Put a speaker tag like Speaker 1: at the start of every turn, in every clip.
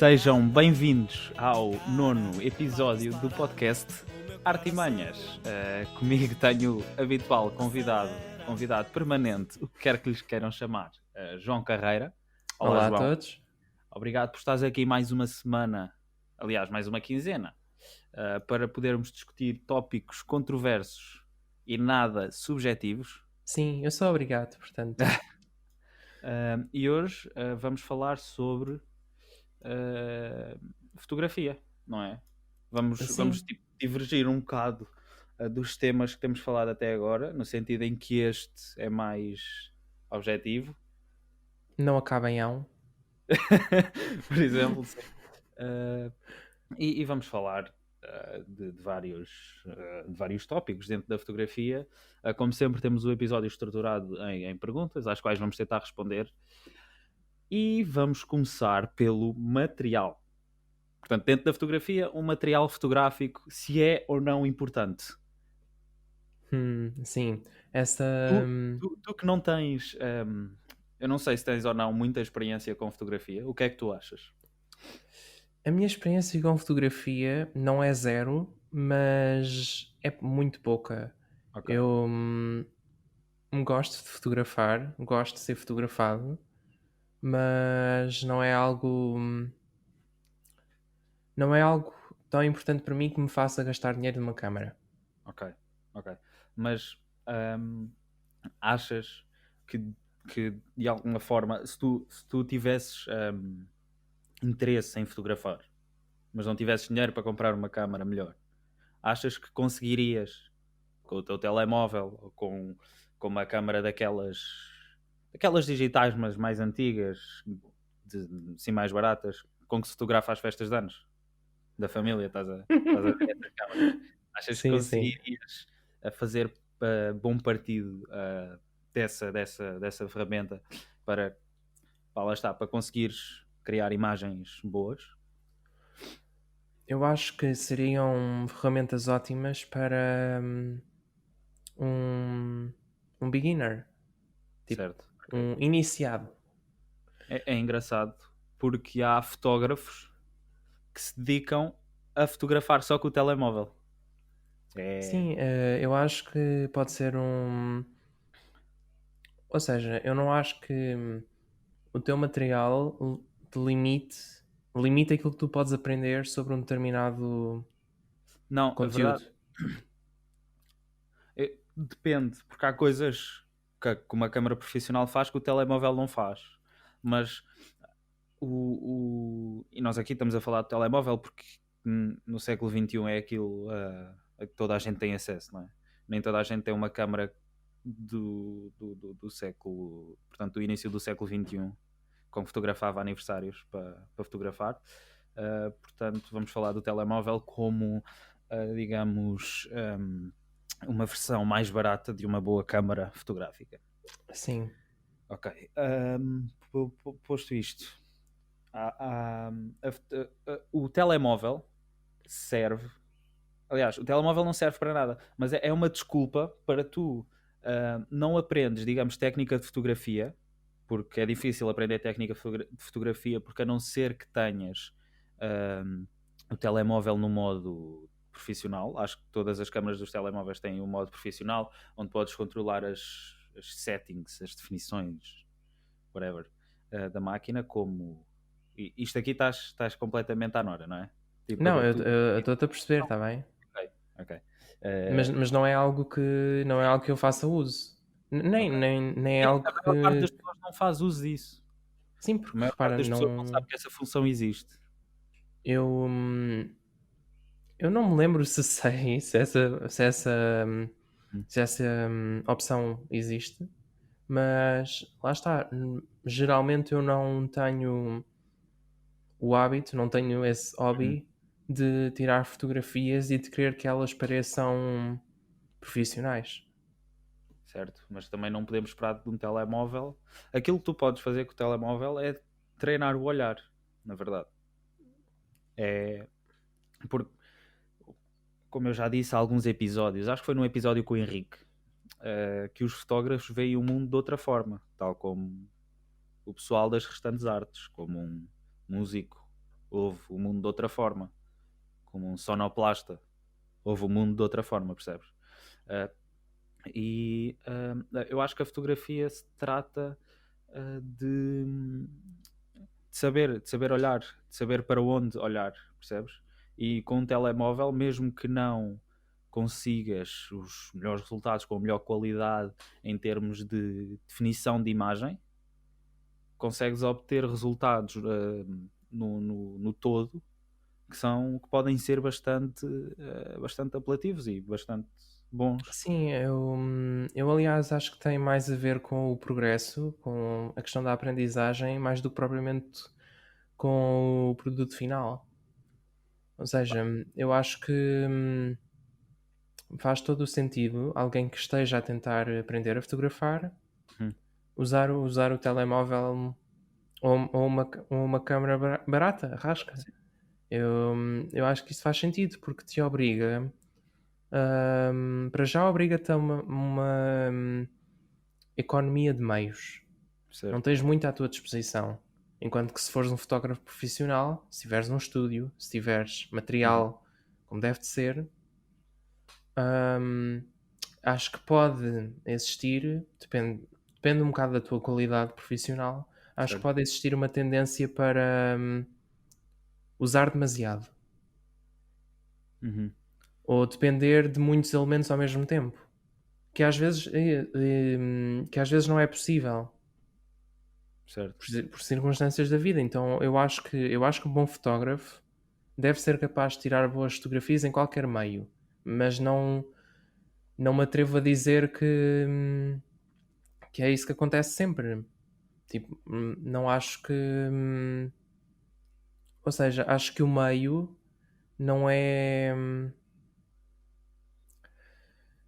Speaker 1: Sejam bem-vindos ao 9º episódio do podcast Artimanhas. Comigo tenho o habitual convidado permanente, o que quer que lhes queiram chamar, João Carreira.
Speaker 2: Olá
Speaker 1: João.
Speaker 2: A todos.
Speaker 1: Obrigado por estares aqui mais uma semana, aliás, mais uma quinzena, para podermos discutir tópicos controversos e nada subjetivos.
Speaker 2: Sim, eu sou obrigado, portanto.
Speaker 1: E hoje vamos falar sobre fotografia, não é? Vamos divergir um bocado dos temas que temos falado até agora, no sentido em que este é mais objetivo.
Speaker 2: Não acaba em ão.
Speaker 1: Por exemplo. E vamos falar de vários tópicos dentro da fotografia. Como sempre, temos o episódio estruturado em perguntas, às quais vamos tentar responder. E vamos começar pelo material. Portanto, dentro da fotografia, um material fotográfico, se é ou não importante.
Speaker 2: Sim, essa...
Speaker 1: Tu que não tens... eu não sei se tens ou não muita experiência com fotografia. O que é que tu achas?
Speaker 2: A minha experiência com fotografia não é zero, mas é muito pouca.
Speaker 1: Okay.
Speaker 2: Eu gosto de fotografar, gosto de ser fotografado, mas não é algo tão importante para mim que me faça gastar dinheiro numa câmara.
Speaker 1: Ok. Mas achas que de alguma forma, se tu tivesses interesse em fotografar, mas não tivesses dinheiro para comprar uma câmara melhor, achas que conseguirias com o teu telemóvel ou com uma câmara daquelas digitais, mas mais antigas, assim mais baratas, com que se fotografa às festas de anos da família? Estás a ver essas câmaras? Achas que
Speaker 2: Sim.
Speaker 1: conseguirias fazer bom partido dessa ferramenta para conseguires criar imagens boas?
Speaker 2: Eu acho que seriam ferramentas ótimas para um beginner, tipo,
Speaker 1: Certo.
Speaker 2: um iniciado.
Speaker 1: É engraçado porque há fotógrafos que se dedicam a fotografar só com o telemóvel.
Speaker 2: Sim, eu acho que pode ser ou seja, eu não acho que o teu material te limite aquilo que tu podes aprender sobre um determinado
Speaker 1: Não, a
Speaker 2: conteúdo.
Speaker 1: verdade depende, porque há coisas que uma câmara profissional faz que o telemóvel não faz. Mas e nós aqui estamos a falar de telemóvel porque no século XXI é aquilo a que toda a gente tem acesso, não é? Nem toda a gente tem uma câmara do século, portanto, do início do século XXI, como fotografava aniversários para fotografar. Portanto, vamos falar do telemóvel como, digamos, uma versão mais barata de uma boa câmara fotográfica.
Speaker 2: Sim.
Speaker 1: Ok. Posto isto, o telemóvel serve... Aliás, o telemóvel não serve para nada, mas é uma desculpa para tu não aprendes, digamos, técnica de fotografia, porque é difícil aprender técnica de fotografia, porque a não ser que tenhas o telemóvel no modo profissional. Acho que todas as câmaras dos telemóveis têm um modo profissional, onde podes controlar as settings, as definições, whatever, da máquina, como... Isto aqui estás completamente à nora, não é? Tipo,
Speaker 2: Não, eu estou-te a perceber, está bem?
Speaker 1: Ok.
Speaker 2: Mas não é algo que eu faça uso. Nem é algo
Speaker 1: A maior parte das
Speaker 2: que...
Speaker 1: pessoas não faz uso disso.
Speaker 2: Sim,
Speaker 1: A
Speaker 2: porque
Speaker 1: maior parte
Speaker 2: repara,
Speaker 1: das pessoas não sabe que essa função existe.
Speaker 2: eu não me lembro se sei se essa opção existe, mas lá está. Geralmente eu não tenho o hábito, não tenho esse hobby de tirar fotografias e de querer que elas pareçam profissionais.
Speaker 1: Certo? Mas também não podemos esperar de um telemóvel. Aquilo que tu podes fazer com o telemóvel é treinar o olhar, na verdade. Porque, como eu já disse há alguns episódios, acho que foi num episódio com o Henrique, que os fotógrafos veem o mundo de outra forma, tal como o pessoal das restantes artes, como um músico houve o mundo de outra forma, como um sonoplasta, houve o mundo de outra forma, percebes? Uh, eu acho que a fotografia se trata de saber olhar, de saber para onde olhar, percebes? E com um telemóvel, mesmo que não consigas os melhores resultados com a melhor qualidade em termos de definição de imagem, consegues obter resultados no todo que podem ser bastante apelativos e bastante bons.
Speaker 2: Sim, eu aliás acho que tem mais a ver com o progresso, com a questão da aprendizagem, mais do que propriamente com o produto final. Ou seja, eu acho que faz todo o sentido alguém que esteja a tentar aprender a fotografar
Speaker 1: Uhum.
Speaker 2: usar o telemóvel ou uma câmera barata, rasca.
Speaker 1: Sim.
Speaker 2: Eu acho que isso faz sentido porque te obriga, para já obriga-te a uma economia de meios. Não
Speaker 1: Certo.
Speaker 2: tens muito à tua disposição. Enquanto que se fores um fotógrafo profissional, se tiveres um estúdio, se tiveres
Speaker 1: Uhum.
Speaker 2: material como deve de ser, hum, acho que pode existir, depende um bocado da tua qualidade profissional, acho que
Speaker 1: Certo.
Speaker 2: pode existir uma tendência para usar demasiado.
Speaker 1: Uhum.
Speaker 2: Ou depender de muitos elementos ao mesmo tempo. Que às vezes não é possível.
Speaker 1: Certo.
Speaker 2: Por circunstâncias da vida. Então eu acho que um bom fotógrafo deve ser capaz de tirar boas fotografias em qualquer meio, mas não me atrevo a dizer que é isso que acontece sempre. Tipo, não acho que. Ou seja, acho que o meio não é.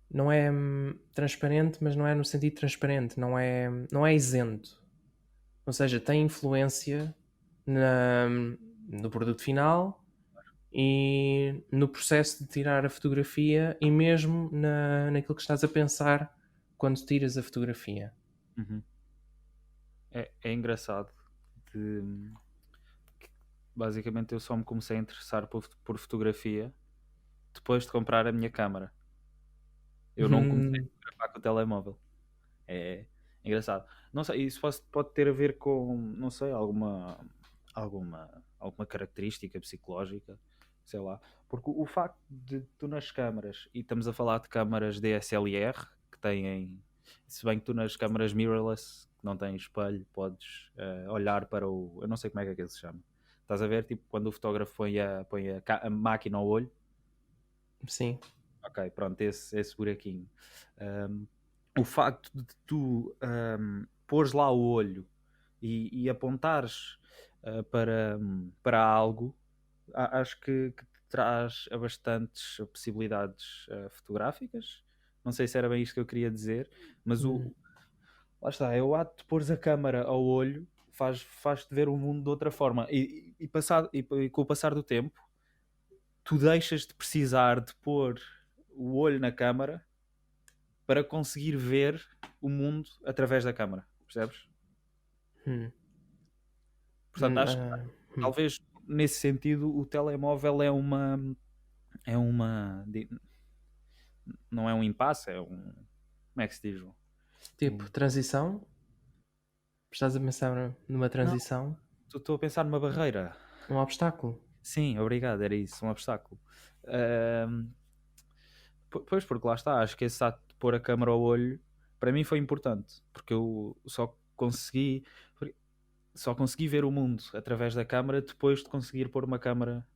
Speaker 2: Não é transparente, mas não é no sentido transparente, não é isento. Ou seja, tem influência no produto final e no processo de tirar a fotografia e mesmo naquilo que estás a pensar quando tiras a fotografia.
Speaker 1: Uhum. É engraçado de, que, basicamente eu só me comecei a interessar por fotografia depois de comprar a minha câmara. Eu não comecei a
Speaker 2: Hum,
Speaker 1: fotografar com o telemóvel. É engraçado. Não sei, isso pode ter a ver com, não sei, alguma característica psicológica, sei lá. Porque o facto de tu nas câmaras, e estamos a falar de câmaras DSLR, que têm, se bem que tu nas câmaras mirrorless, que não têm espelho, podes olhar para o, eu não sei como é que aquilo se chama. Estás a ver, tipo, quando o fotógrafo põe a máquina ao olho.
Speaker 2: sim.
Speaker 1: Ok, pronto, esse buraquinho. O facto de tu pôres lá o olho e apontares para algo, acho que te traz a bastantes possibilidades fotográficas. Não sei se era bem isto que eu queria dizer, mas
Speaker 2: Hum,
Speaker 1: lá está, é o ato de pôres a câmara ao olho faz-te ver o mundo de outra forma. E com o passar do tempo, tu deixas de precisar de pôr o olho na câmara para conseguir ver o mundo através da câmara, percebes?
Speaker 2: hum,
Speaker 1: Portanto, acho que
Speaker 2: ah, hum.
Speaker 1: talvez nesse sentido o telemóvel é uma não é um impasse, é um, como é que se diz?
Speaker 2: Tipo, transição? Estás a pensar numa
Speaker 1: Não,
Speaker 2: transição?
Speaker 1: estou a pensar numa barreira.
Speaker 2: Um obstáculo?
Speaker 1: Sim, obrigado, era isso, um obstáculo. Ahm, pois, porque lá está, acho que esse ato de pôr a câmara ao olho para mim foi importante, porque eu só consegui ver o mundo através da câmara depois de conseguir pôr uma câmara,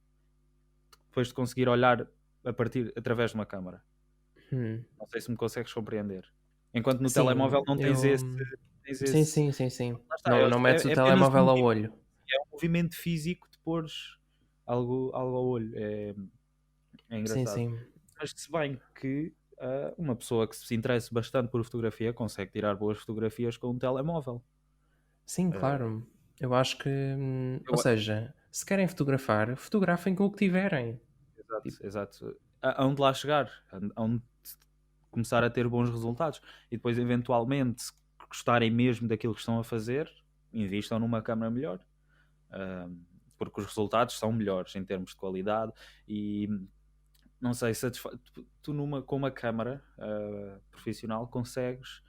Speaker 1: depois de conseguir olhar através de uma câmara.
Speaker 2: Hum.
Speaker 1: Não sei se me consegues compreender. Enquanto no telemóvel
Speaker 2: Sim,
Speaker 1: não tens
Speaker 2: eu.
Speaker 1: esse. Tens
Speaker 2: Sim,
Speaker 1: esse
Speaker 2: sim, sim, sim.
Speaker 1: lá está,
Speaker 2: Não, não metes o
Speaker 1: é apenas
Speaker 2: telemóvel ao olho.
Speaker 1: é um movimento físico de pôres algo ao olho. É
Speaker 2: Sim,
Speaker 1: engraçado.
Speaker 2: sim.
Speaker 1: Mas se bem que uma pessoa que se interesse bastante por fotografia consegue tirar boas fotografias com um telemóvel.
Speaker 2: Sim,
Speaker 1: Uh,
Speaker 2: claro. Eu acho que. Ou
Speaker 1: eu,
Speaker 2: seja, se querem fotografar, fotografem com o que tiverem.
Speaker 1: exato,
Speaker 2: Tipo,
Speaker 1: exato. Aonde lá chegar, aonde começar a ter bons resultados e depois, eventualmente, se gostarem mesmo daquilo que estão a fazer, investam numa câmera melhor. porque os resultados são melhores em termos de qualidade e não sei, tu com uma câmara profissional consegues,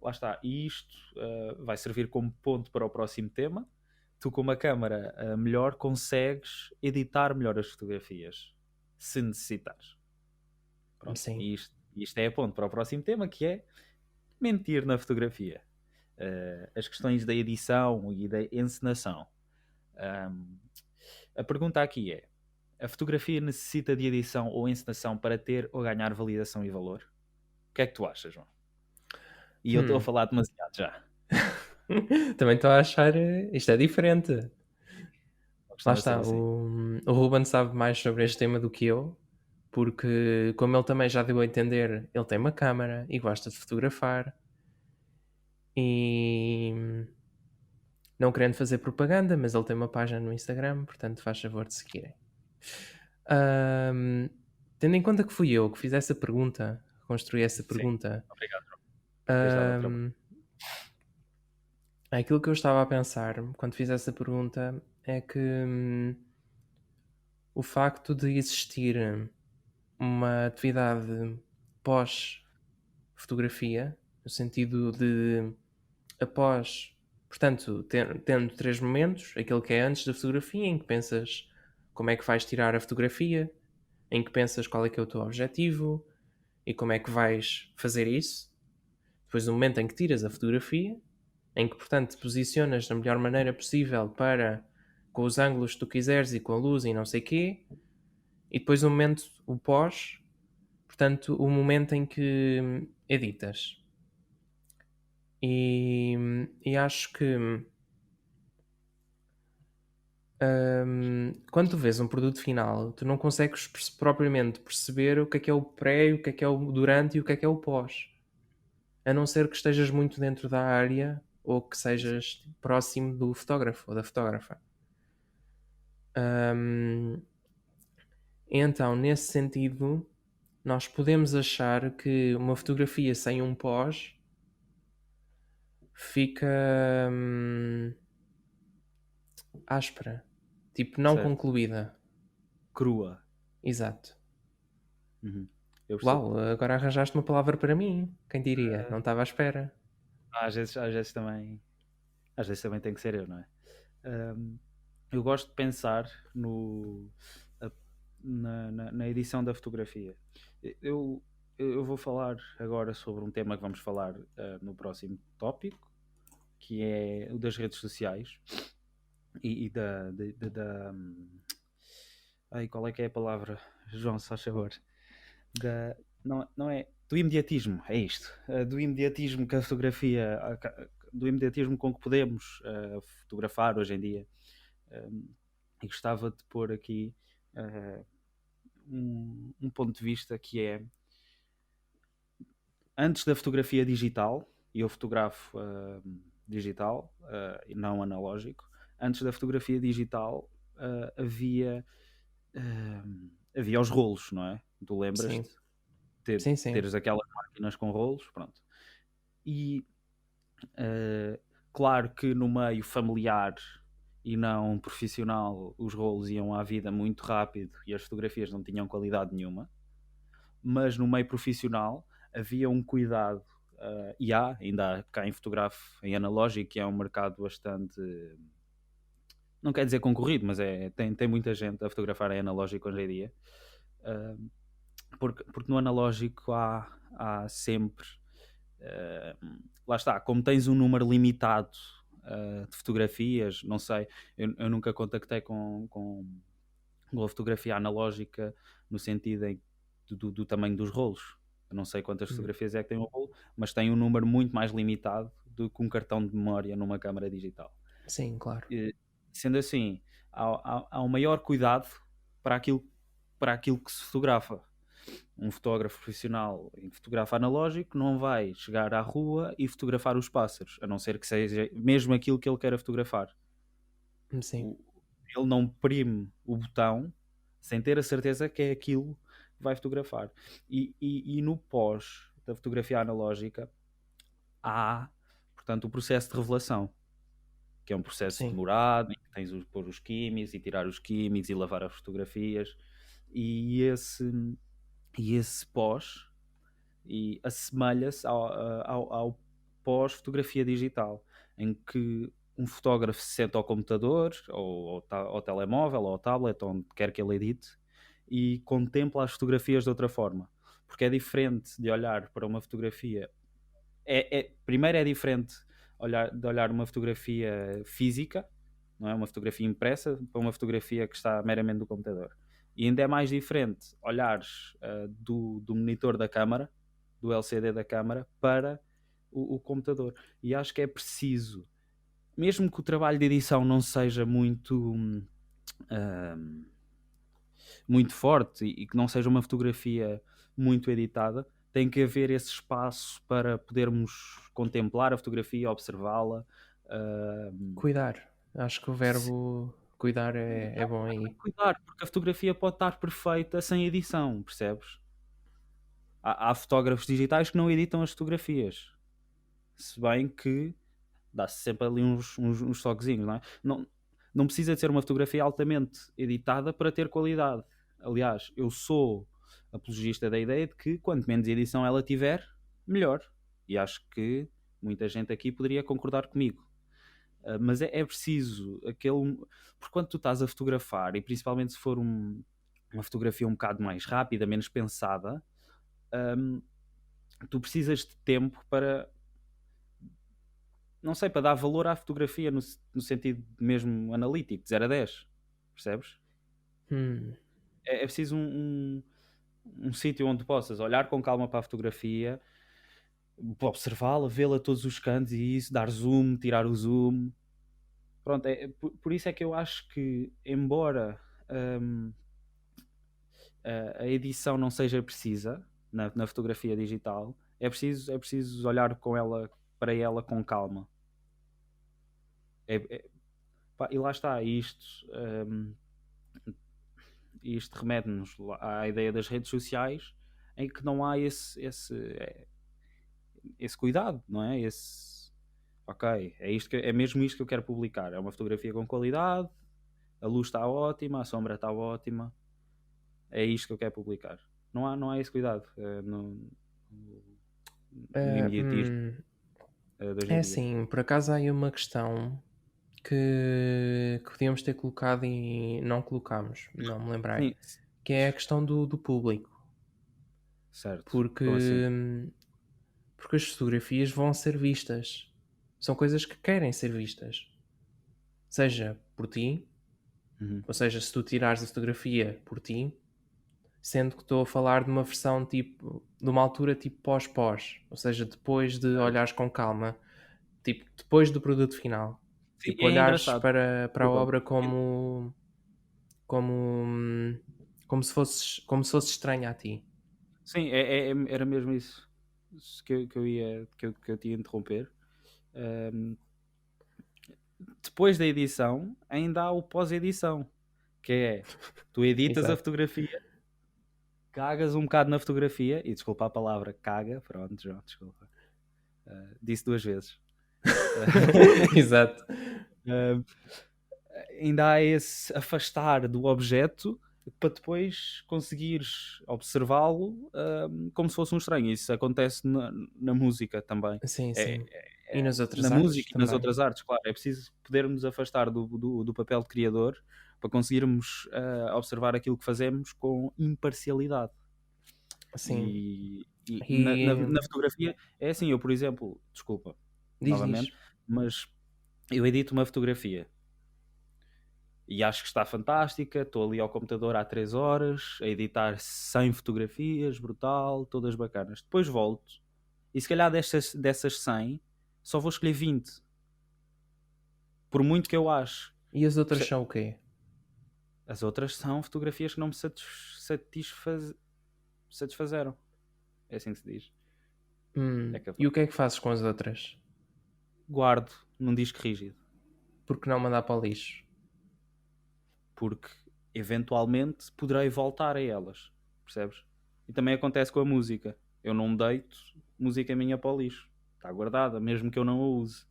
Speaker 1: lá está, e isto vai servir como ponto para o próximo tema. Tu com uma câmara melhor consegues editar melhor as fotografias, se necessitares. Pronto,
Speaker 2: Sim.
Speaker 1: e isto é ponto para o próximo tema, que é mentir na fotografia. As questões da edição e da encenação. A pergunta aqui é: a fotografia necessita de edição ou encenação para ter ou ganhar validação e valor? O que é que tu achas, João? E eu estou a falar demasiado já.
Speaker 2: Também estou a achar isto é diferente. Lá
Speaker 1: Costuma ser
Speaker 2: está,
Speaker 1: assim.
Speaker 2: o Ruben sabe mais sobre este tema do que eu, porque como ele também já deu a entender, ele tem uma câmara e gosta de fotografar. E não querendo fazer propaganda, mas ele tem uma página no Instagram, portanto faz favor de seguirem. Tendo em conta que fui eu que fiz essa pergunta, construí essa
Speaker 1: Sim.
Speaker 2: pergunta,
Speaker 1: Obrigado, João. Tens dado ao trabalho.
Speaker 2: aquilo que eu estava a pensar quando fiz essa pergunta é que o facto de existir uma atividade pós-fotografia, no sentido de após, portanto, tendo 3 momentos, aquele que é antes da fotografia, em que pensas como é que vais tirar a fotografia, em que pensas qual é que é o teu objetivo e como é que vais fazer isso. Depois do momento em que tiras a fotografia, em que, portanto, te posicionas da melhor maneira possível para, com os ângulos que tu quiseres e com a luz e não sei quê. E depois o momento, o pós, portanto, o momento em que editas. E acho que quando tu vês um produto final, tu não consegues propriamente perceber o que é o pré, o que é o durante e o que é o pós. A não ser que estejas muito dentro da área ou que sejas próximo do fotógrafo ou da fotógrafa. Então, nesse sentido, nós podemos achar que uma fotografia sem um pós fica áspera, tipo não
Speaker 1: Certo.
Speaker 2: concluída.
Speaker 1: Crua.
Speaker 2: Exato.
Speaker 1: Eu percebo.
Speaker 2: Uau, agora arranjaste uma palavra para mim. Quem diria? Não estava à espera.
Speaker 1: Às vezes também tem que ser eu, não é? Eu gosto de pensar na edição da fotografia. Eu vou falar agora sobre um tema que vamos falar no próximo tópico, que é o das redes sociais e ai, qual é que é a palavra, João, se faz favor? Não é do imediatismo, é isto. Do imediatismo que a fotografia, do imediatismo com que podemos fotografar hoje em dia. E gostava de pôr aqui um ponto de vista que é: antes da fotografia digital, e eu fotografo digital e não analógico, antes da fotografia digital havia os rolos, não é? Tu
Speaker 2: Sim.
Speaker 1: lembras-te?
Speaker 2: Sim.
Speaker 1: Teres aquelas máquinas com rolos, pronto. E claro que no meio familiar e não profissional os rolos iam à vida muito rápido e as fotografias não tinham qualidade nenhuma, mas no meio profissional havia um cuidado e ainda há cá em fotográfico, em analógico, que é um mercado bastante, não quer dizer concorrido, mas tem muita gente a fotografar em analógico hoje em dia, porque no analógico há sempre lá está, como tens um número limitado de fotografias, não sei, eu nunca contactei com a fotografia analógica no sentido do tamanho dos rolos. Eu não sei quantas fotografias é que tem um rolo, mas tem um número muito mais limitado do que um cartão de memória numa câmara digital.
Speaker 2: Sim, claro.
Speaker 1: Sendo assim, há um maior cuidado para aquilo que se fotografa. Um fotógrafo profissional em fotografa analógico não vai chegar à rua e fotografar os pássaros, a não ser que seja mesmo aquilo que ele queira fotografar.
Speaker 2: Sim.
Speaker 1: Ele não prime o botão sem ter a certeza que é aquilo que vai fotografar. E no pós da fotografia analógica há, portanto, o processo de revelação, que é um processo
Speaker 2: Sim.
Speaker 1: demorado, em que tens de pôr os químicos e tirar os químicos e lavar as fotografias. E esse pós e assemelha-se ao pós-fotografia digital, em que um fotógrafo se senta ao computador, ou ao telemóvel, ou ao tablet, onde quer que ele edite, e contempla as fotografias de outra forma. Porque é diferente de olhar para uma fotografia. Primeiro é diferente de olhar uma fotografia física, não é? Uma fotografia impressa, para uma fotografia que está meramente no computador. E ainda é mais diferente olhares do monitor da câmara, do LCD da câmara, para o computador. E acho que é preciso, mesmo que o trabalho de edição não seja muito forte e que não seja uma fotografia muito editada, tem que haver esse espaço para podermos contemplar a fotografia, observá-la.
Speaker 2: Cuidar. Acho que o verbo cuidar é bom aí.
Speaker 1: Cuidar, porque a fotografia pode estar perfeita sem edição, percebes? Há fotógrafos digitais que não editam as fotografias, se bem que dá-se sempre ali uns toquezinhos, não é? Não precisa de ser uma fotografia altamente editada para ter qualidade. Aliás, eu sou apologista da ideia de que quanto menos edição ela tiver, melhor. E acho que muita gente aqui poderia concordar comigo. Mas é preciso aquele. Porque quando tu estás a fotografar, e principalmente se for uma fotografia um bocado mais rápida, menos pensada, tu precisas de tempo para, não sei, para dar valor à fotografia no sentido mesmo analítico, de 0 a 10, percebes? É preciso um sítio onde possas olhar com calma para a fotografia, observá-la, vê-la a todos os cantos e isso, dar zoom, tirar o zoom. Pronto, por isso é que eu acho que, embora a edição não seja precisa na fotografia digital, é preciso olhar para ela com calma. Pá, e lá está, isto remete-nos à ideia das redes sociais, em que não há esse cuidado, não é? Ok, é mesmo isto que eu quero publicar. É uma fotografia com qualidade, a luz está ótima, a sombra está ótima, é isto que eu quero publicar. Não há esse cuidado no imediatismo de hoje
Speaker 2: É
Speaker 1: em dia.
Speaker 2: assim, por acaso há aí uma questão que podíamos ter colocado e não colocámos, não me lembrei,
Speaker 1: Sim,
Speaker 2: que é a questão do público.
Speaker 1: certo.
Speaker 2: Porque,
Speaker 1: Como assim?
Speaker 2: porque as fotografias vão ser vistas. São coisas que querem ser vistas. Seja por ti,
Speaker 1: Uhum.
Speaker 2: ou seja, se tu tirares a fotografia por ti, sendo que estou a falar de uma versão tipo, de uma altura tipo pós-pós, ou seja, depois de olhares com calma, tipo, depois do produto final.
Speaker 1: Sim,
Speaker 2: Tipo,
Speaker 1: é
Speaker 2: olhares
Speaker 1: engraçado.
Speaker 2: para a
Speaker 1: Desculpa.
Speaker 2: obra como se fosse estranha a ti.
Speaker 1: Sim, era mesmo isso que eu te ia interromper. Ahm, Depois da edição, ainda há o pós-edição, que é tu editas a
Speaker 2: Exato.
Speaker 1: fotografia, cagas um bocado na fotografia, e desculpa a palavra caga, pronto, João, desculpa. Disse 2 vezes.
Speaker 2: Exato.
Speaker 1: Ahm, Ainda há esse afastar do objeto para depois conseguires observá-lo como se fosse um estranho. Isso acontece na música também.
Speaker 2: Sim,
Speaker 1: É,
Speaker 2: sim. E nas outras
Speaker 1: na
Speaker 2: artes
Speaker 1: música e nas
Speaker 2: também.
Speaker 1: outras artes, claro. É preciso podermos afastar do papel de criador para conseguirmos observar aquilo que fazemos com imparcialidade.
Speaker 2: Sim.
Speaker 1: E
Speaker 2: E
Speaker 1: na fotografia é assim, eu por exemplo, desculpa,
Speaker 2: diz.
Speaker 1: novamente, mas eu edito uma fotografia e acho que está fantástica, estou ali ao computador há 3 horas a editar 100 fotografias, brutal, todas bacanas. Depois volto e se calhar dessas 100 só vou escolher 20. Por muito que eu acho.
Speaker 2: E as outras são o quê?
Speaker 1: As outras são fotografias que não me satisfazeram. É assim que se diz. É
Speaker 2: E
Speaker 1: capaz.
Speaker 2: o que é que fazes com as outras?
Speaker 1: Guardo num disco rígido.
Speaker 2: Porque não mandar para o lixo?
Speaker 1: Porque eventualmente poderei voltar a elas. Percebes? E também acontece com a música. Eu não deito música minha para o lixo. Está guardada, mesmo que eu não a use.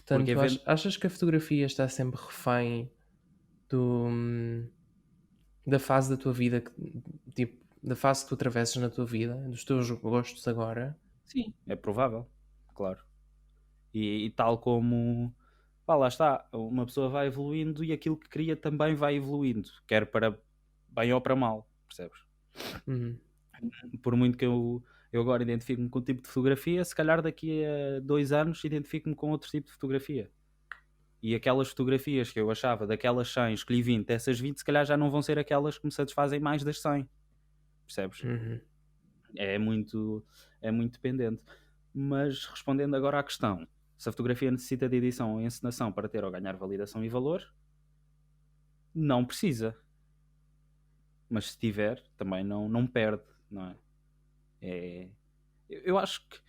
Speaker 1: Porque
Speaker 2: Portanto, achas que a fotografia está sempre refém do, da fase da tua vida, tipo, da fase que tu atravessas na tua vida, dos teus gostos agora?
Speaker 1: sim, é provável, claro. E tal como, pá, lá está, uma pessoa vai evoluindo e aquilo que cria também vai evoluindo, quer para bem ou para mal, percebes?
Speaker 2: Uhum.
Speaker 1: Por muito que eu agora identifique-me com um tipo de fotografia, se calhar daqui a 2 anos identifico-me com outro tipo de fotografia. E aquelas fotografias que eu achava daquelas 100, escolhi 20, dessas 20 se calhar já não vão ser aquelas que me satisfazem mais das 100, percebes?
Speaker 2: Uhum.
Speaker 1: É muito, é muito dependente. Mas respondendo agora à questão, se a fotografia necessita de edição ou encenação para ter ou ganhar validação e valor, não precisa. Mas se tiver, também não perde, não é? É, eu acho que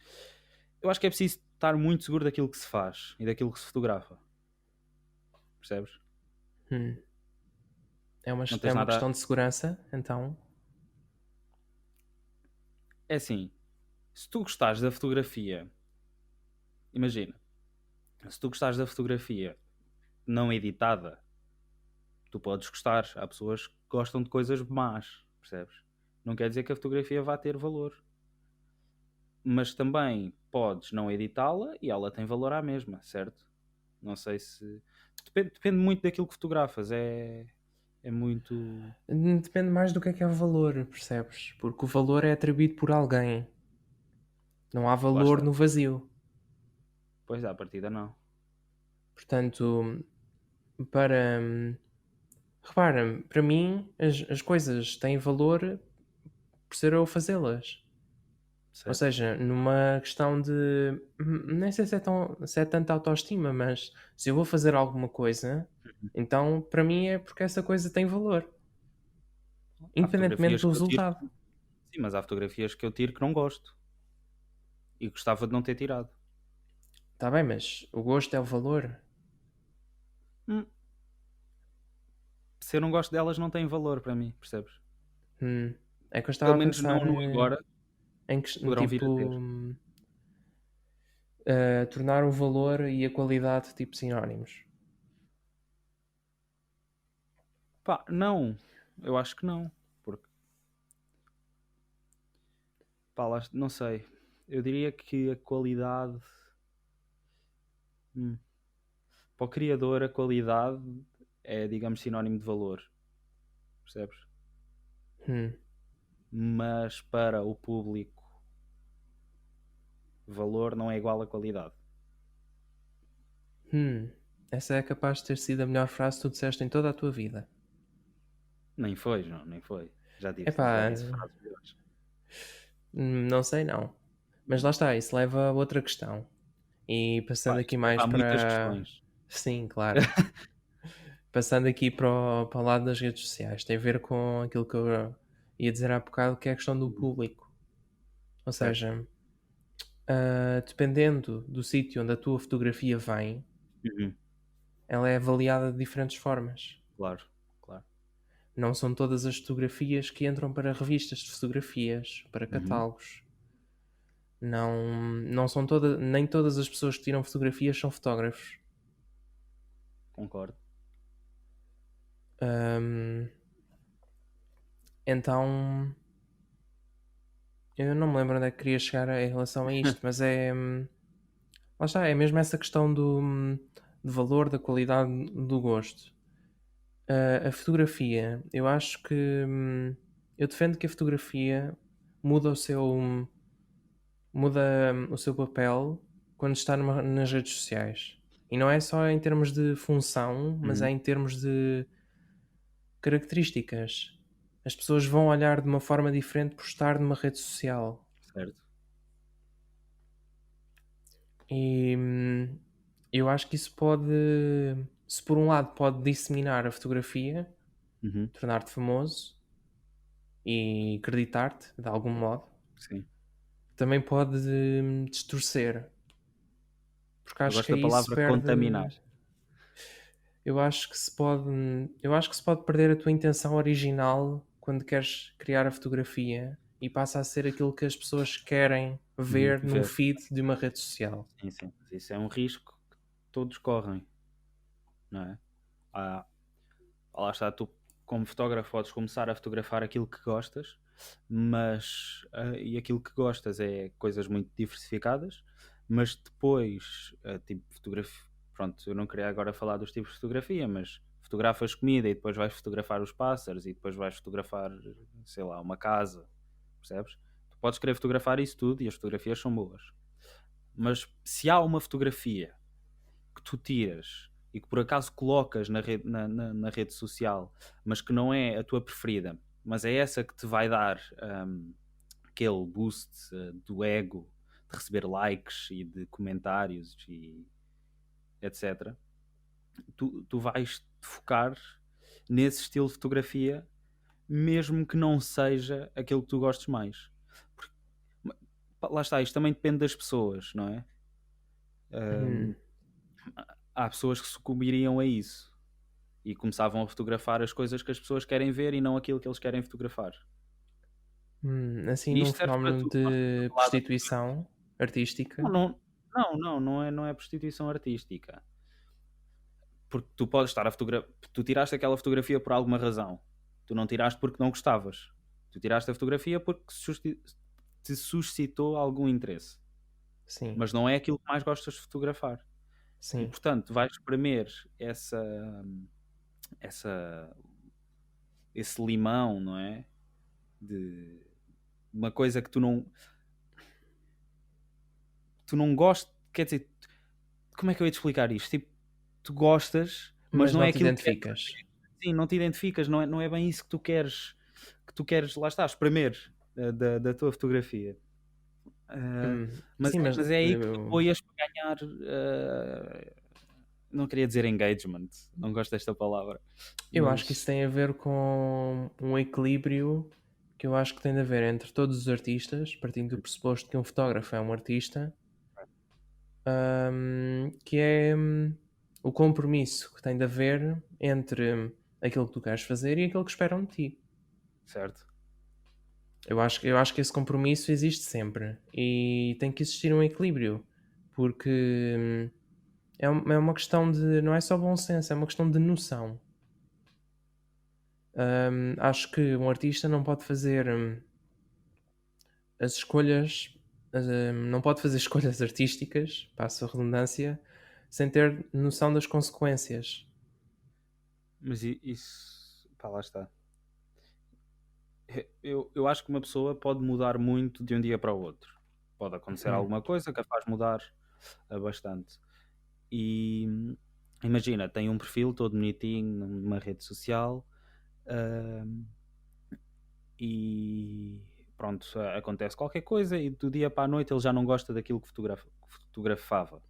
Speaker 1: é preciso estar muito seguro daquilo que se faz e daquilo que se fotografa, percebes?
Speaker 2: Hum. É uma,
Speaker 1: Não
Speaker 2: é
Speaker 1: tens
Speaker 2: uma
Speaker 1: nada.
Speaker 2: questão de segurança, então.
Speaker 1: É assim, se tu gostares da fotografia, imagina, se tu gostares da fotografia não editada, tu podes gostar. Há pessoas que gostam de coisas más, percebes? Não quer dizer que a fotografia vá ter valor. Mas também podes não editá-la e ela tem valor à mesma, certo? Não sei se. Depende muito daquilo que fotografas. É muito.
Speaker 2: Depende mais do que é o valor, percebes? Porque o valor é atribuído por alguém. Não há
Speaker 1: Lá
Speaker 2: valor
Speaker 1: está.
Speaker 2: no vazio.
Speaker 1: Pois à partida não.
Speaker 2: Portanto, para. Repara, para mim, as coisas têm valor por ser eu a fazê-las. Ou
Speaker 1: Certo?
Speaker 2: seja, numa questão de. Nem sei se é tanta autoestima, mas se eu vou fazer alguma coisa, então para mim é porque essa coisa tem valor.
Speaker 1: Há
Speaker 2: Independentemente
Speaker 1: fotografias
Speaker 2: do
Speaker 1: que eu tiro.
Speaker 2: resultado.
Speaker 1: Sim, mas há fotografias que eu tiro que não gosto. E gostava de não ter tirado.
Speaker 2: Está bem, mas o gosto é o valor.
Speaker 1: Hum, Se eu não gosto delas, não tem valor para mim, percebes?
Speaker 2: É que eu
Speaker 1: Pelo
Speaker 2: estava a
Speaker 1: menos não
Speaker 2: pensar
Speaker 1: no agora.
Speaker 2: em que,
Speaker 1: Poderão vir a ter.
Speaker 2: tipo, tornar o valor e a qualidade tipo sinónimos.
Speaker 1: Pá, não. Eu acho que não. Porque, pá, não sei. Eu diria que a qualidade. hum, Para o criador, a qualidade é, digamos, sinónimo de valor. Percebes?
Speaker 2: Hum,
Speaker 1: Mas para o público, valor não é igual a qualidade.
Speaker 2: hum. Essa é capaz de ter sido a melhor frase que tu disseste em toda a tua vida.
Speaker 1: Nem foi, João, nem foi. Já
Speaker 2: Epá,
Speaker 1: disse frases melhores.
Speaker 2: não sei não. Mas lá está, isso leva a outra questão. E passando
Speaker 1: Pá,
Speaker 2: aqui
Speaker 1: isto leva
Speaker 2: mais
Speaker 1: a muitas
Speaker 2: para.
Speaker 1: questões.
Speaker 2: Sim, claro. Passando aqui para o lado das redes sociais. Tem a ver com aquilo que eu ia dizer há bocado, que é a questão do público. Ou
Speaker 1: Certo.
Speaker 2: seja, dependendo do sítio onde a tua fotografia vem,
Speaker 1: Uhum.
Speaker 2: ela é avaliada de diferentes formas.
Speaker 1: Claro, claro.
Speaker 2: Não são todas as fotografias que entram para revistas de fotografias, para
Speaker 1: Uhum.
Speaker 2: catálogos. Não são todas, nem todas as pessoas que tiram fotografias são fotógrafos.
Speaker 1: Concordo.
Speaker 2: Ahm, então, eu não me lembro onde é que queria chegar em relação a isto, mas é. Lá está, é mesmo essa questão do valor, da qualidade, do gosto. A fotografia, eu acho que. Eu defendo que a fotografia muda o seu. Muda o seu papel quando está nas redes sociais. E não é só em termos de função, mas é
Speaker 1: Uhum.
Speaker 2: em termos de características. As pessoas vão olhar de uma forma diferente por estar numa rede social.
Speaker 1: Certo.
Speaker 2: E eu acho que isso pode, se por um lado pode disseminar a fotografia,
Speaker 1: Uhum.
Speaker 2: tornar-te famoso e acreditar-te de algum modo,
Speaker 1: Sim.
Speaker 2: também pode distorcer. Porque
Speaker 1: Eu
Speaker 2: acho
Speaker 1: gosto
Speaker 2: que
Speaker 1: da
Speaker 2: aí se
Speaker 1: palavra contaminar.
Speaker 2: perde. Eu acho que se pode perder a tua intenção original quando queres criar a fotografia e passa a ser aquilo que as pessoas querem
Speaker 1: Uhum.
Speaker 2: ver num
Speaker 1: Ver.
Speaker 2: feed de uma rede social.
Speaker 1: Sim, sim. Mas isso é um risco que todos correm, não é? Há, lá está, tu como fotógrafo podes começar a fotografar aquilo que gostas, mas e aquilo que gostas é coisas muito diversificadas, mas depois, tipo fotografia, pronto, eu não queria agora falar dos tipos de fotografia, mas fotografas comida e depois vais fotografar os pássaros e depois vais fotografar, sei lá, uma casa, percebes? Tu podes querer fotografar isso tudo e as fotografias são boas, mas se há uma fotografia que tu tiras e que por acaso colocas na rede social, mas que não é a tua preferida, mas é essa que te vai dar aquele boost do ego, de receber likes e de comentários e etc. Tu vais te focar nesse estilo de fotografia, mesmo que não seja aquilo que tu gostes mais. Porque, lá está, isto também depende das pessoas, não é? Há pessoas que sucumbiriam a isso e começavam a fotografar as coisas que as pessoas querem ver e não aquilo que eles querem fotografar.
Speaker 2: Assim,
Speaker 1: E
Speaker 2: num
Speaker 1: isto serve para
Speaker 2: fenómeno
Speaker 1: tudo. Nós estamos
Speaker 2: de
Speaker 1: a falar da
Speaker 2: prostituição artística.
Speaker 1: não é prostituição artística. Porque tu podes estar a fotografar. Tu tiraste aquela fotografia por alguma razão. Tu não tiraste porque não gostavas. Tu tiraste a fotografia porque te suscitou algum interesse.
Speaker 2: Sim,
Speaker 1: Mas não é aquilo que mais gostas de fotografar. E
Speaker 2: sim.
Speaker 1: portanto vais espremer essa, esse limão, não é? De uma coisa que tu não gostas, quer dizer, como é que eu ia te explicar isto? Tipo, tu gostas, mas
Speaker 2: Mas
Speaker 1: não
Speaker 2: não
Speaker 1: é
Speaker 2: te
Speaker 1: aquilo que queres
Speaker 2: identificas.
Speaker 1: fazer. Sim, não te identificas, não é bem isso que tu queres, lá está, espremer da tua fotografia. Mas,
Speaker 2: Sim, mas
Speaker 1: mas é aí que tu apoias para ganhar, não queria dizer engagement, não gosto desta palavra,
Speaker 2: eu acho que isso
Speaker 1: mas
Speaker 2: tem a ver com um equilíbrio que eu acho que tem de haver entre todos os artistas, partindo do pressuposto que um fotógrafo é um artista, que é o compromisso que tem de haver entre aquilo que tu queres fazer e aquilo que esperam de ti.
Speaker 1: certo.
Speaker 2: Eu acho que esse compromisso existe sempre e tem que existir um equilíbrio, porque é uma questão de. Não é só bom senso, é uma questão de noção. Acho que um artista não pode fazer as escolhas, não pode fazer escolhas artísticas, passo a redundância, sem ter noção das consequências.
Speaker 1: Mas isso, pá, lá está. Eu acho que uma pessoa pode mudar muito de um dia para o outro. Pode acontecer
Speaker 2: Hum,
Speaker 1: alguma coisa que a faz mudar bastante. E imagina, tem um perfil todo bonitinho numa rede social, ahm, e pronto, acontece qualquer coisa e do dia para a noite ele já não gosta daquilo que fotografava.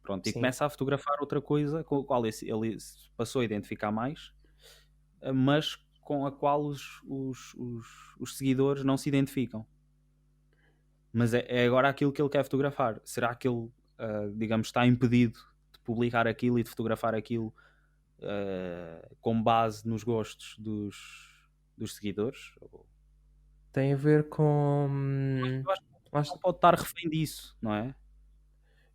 Speaker 1: Pronto, e
Speaker 2: sim.
Speaker 1: começa a fotografar outra coisa com a qual ele se passou a identificar mais, mas com a qual os seguidores não se identificam. Mas é agora aquilo que ele quer fotografar. Será que ele, digamos, está impedido de publicar aquilo e de fotografar aquilo com base nos gostos dos seguidores?
Speaker 2: Tem a ver com.
Speaker 1: Eu acho que
Speaker 2: lá
Speaker 1: não
Speaker 2: está.
Speaker 1: pode estar refém disso, não é?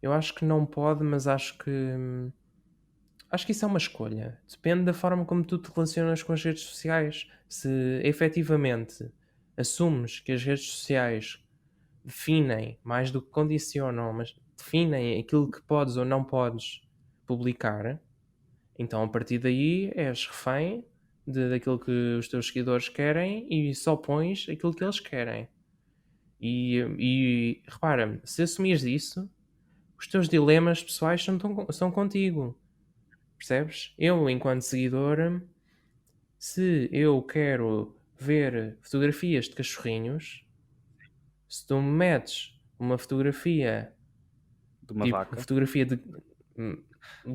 Speaker 2: Eu acho que não pode, mas acho que. Acho que isso é uma escolha. Depende da forma como tu te relacionas com as redes sociais. Se efetivamente assumes que as redes sociais definem, mais do que condicionam, mas definem aquilo que podes ou não podes publicar, então a partir daí és refém daquilo que os teus seguidores querem e só pões aquilo que eles querem. E repara, se assumires isso, os teus dilemas pessoais são contigo. Percebes? Eu, enquanto seguidor, se eu quero ver fotografias de cachorrinhos, se tu me metes uma fotografia,
Speaker 1: De uma
Speaker 2: tipo
Speaker 1: vaca.
Speaker 2: fotografia de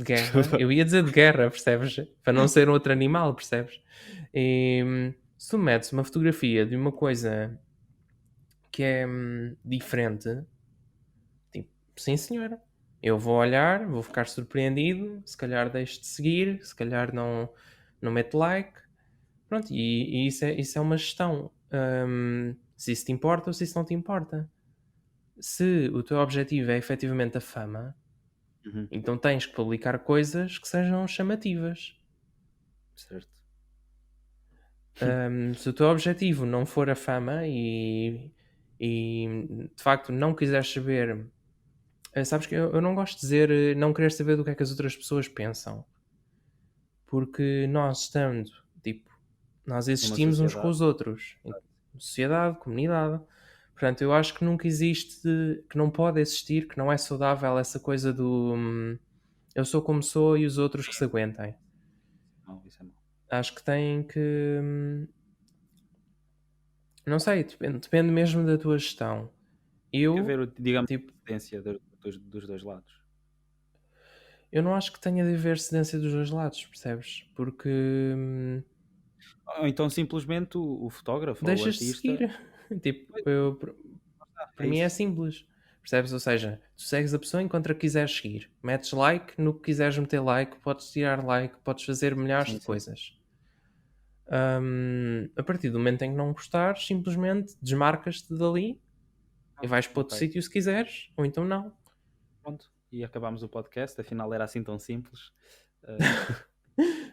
Speaker 2: guerra, eu ia dizer de guerra, percebes? Para não ser outro animal, percebes? E se tu me metes uma fotografia de uma coisa que é diferente, tipo, sim senhora, eu vou olhar, vou ficar surpreendido, se calhar deixo de seguir, se calhar não meto like. Pronto, e isso é uma gestão. Se isso te importa ou se isso não te importa. Se o teu objetivo é efetivamente a fama,
Speaker 1: Uhum.
Speaker 2: Então tens que publicar coisas que sejam chamativas.
Speaker 1: Certo.
Speaker 2: Se o teu objetivo não for a fama e de facto não quiseres saber, sabes que eu não gosto de dizer não querer saber do que é que as outras pessoas pensam, porque nós estando, tipo, nós
Speaker 1: Numa
Speaker 2: existimos uns com
Speaker 1: sociedade.
Speaker 2: os outros, em sociedade, comunidade. Portanto, eu acho que nunca existe, que não pode existir, que não é saudável essa coisa do eu sou como sou e os outros que se aguentem.
Speaker 1: Não, isso é mau.
Speaker 2: Acho que tem que. Não sei, depende mesmo da tua gestão.
Speaker 1: Tem que
Speaker 2: Eu,
Speaker 1: haver, digamos,
Speaker 2: tipo,
Speaker 1: cedência dos dois lados.
Speaker 2: eu não acho que tenha de haver cedência dos dois lados, percebes? Porque
Speaker 1: Ou então simplesmente o fotógrafo ou o
Speaker 2: deixas de
Speaker 1: artista.
Speaker 2: seguir. Tipo,
Speaker 1: Pois,
Speaker 2: para
Speaker 1: é
Speaker 2: mim é
Speaker 1: isso.
Speaker 2: simples. Percebes? Ou seja, tu segues a pessoa enquanto a quiseres seguir. Metes like no que quiseres meter like, podes tirar like, podes fazer milhares
Speaker 1: Sim,
Speaker 2: de
Speaker 1: sim.
Speaker 2: coisas. A partir do momento em que não gostares, simplesmente desmarcas-te dali e vais para outro
Speaker 1: Ok.
Speaker 2: sítio se quiseres, ou então não.
Speaker 1: Pronto. E acabámos o podcast. Afinal, era assim tão simples.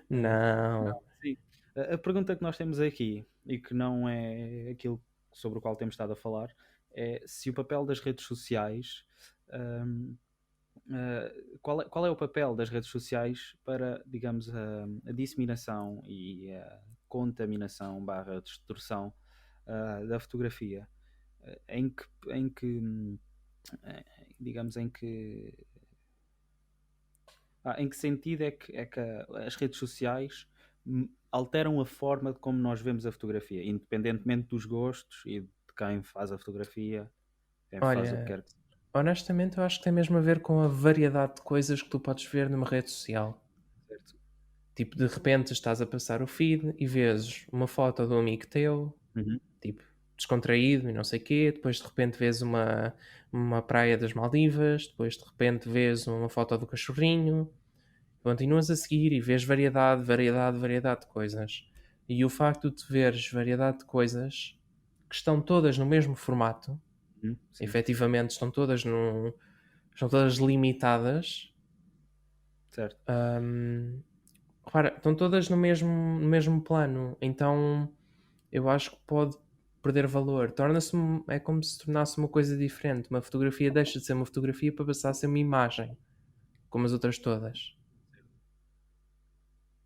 Speaker 2: Não.
Speaker 1: Não, sim. A pergunta que nós temos aqui, e que não é aquilo sobre o qual temos estado a falar, é se o papel das redes sociais. hum, qual é o papel das redes sociais para, digamos, a disseminação e a contaminação barra destruição da fotografia? Em que, eh, digamos, em que sentido é que as redes sociais alteram a forma de como nós vemos a fotografia, independentemente dos gostos e de quem faz a fotografia, quem faz o que
Speaker 2: Olha,
Speaker 1: quer que seja.
Speaker 2: honestamente eu acho que tem mesmo a ver com a variedade de coisas que tu podes ver numa rede social.
Speaker 1: Certo?
Speaker 2: Tipo, de repente estás a passar o feed e vês uma foto de um amigo teu,
Speaker 1: Uhum.
Speaker 2: tipo, descontraído e não sei o quê, depois de repente vês uma praia das Maldivas, depois de repente vês uma foto do cachorrinho, continuas a seguir e vês variedade, variedade, variedade de coisas. E o facto de veres variedade de coisas que estão todas no mesmo formato,
Speaker 1: Sim,
Speaker 2: efetivamente estão todas limitadas.
Speaker 1: certo.
Speaker 2: Repara, estão todas no mesmo plano, então eu acho que pode perder valor. É como se tornasse uma coisa diferente. Uma fotografia deixa de ser uma fotografia para passar a ser uma imagem, como as outras todas.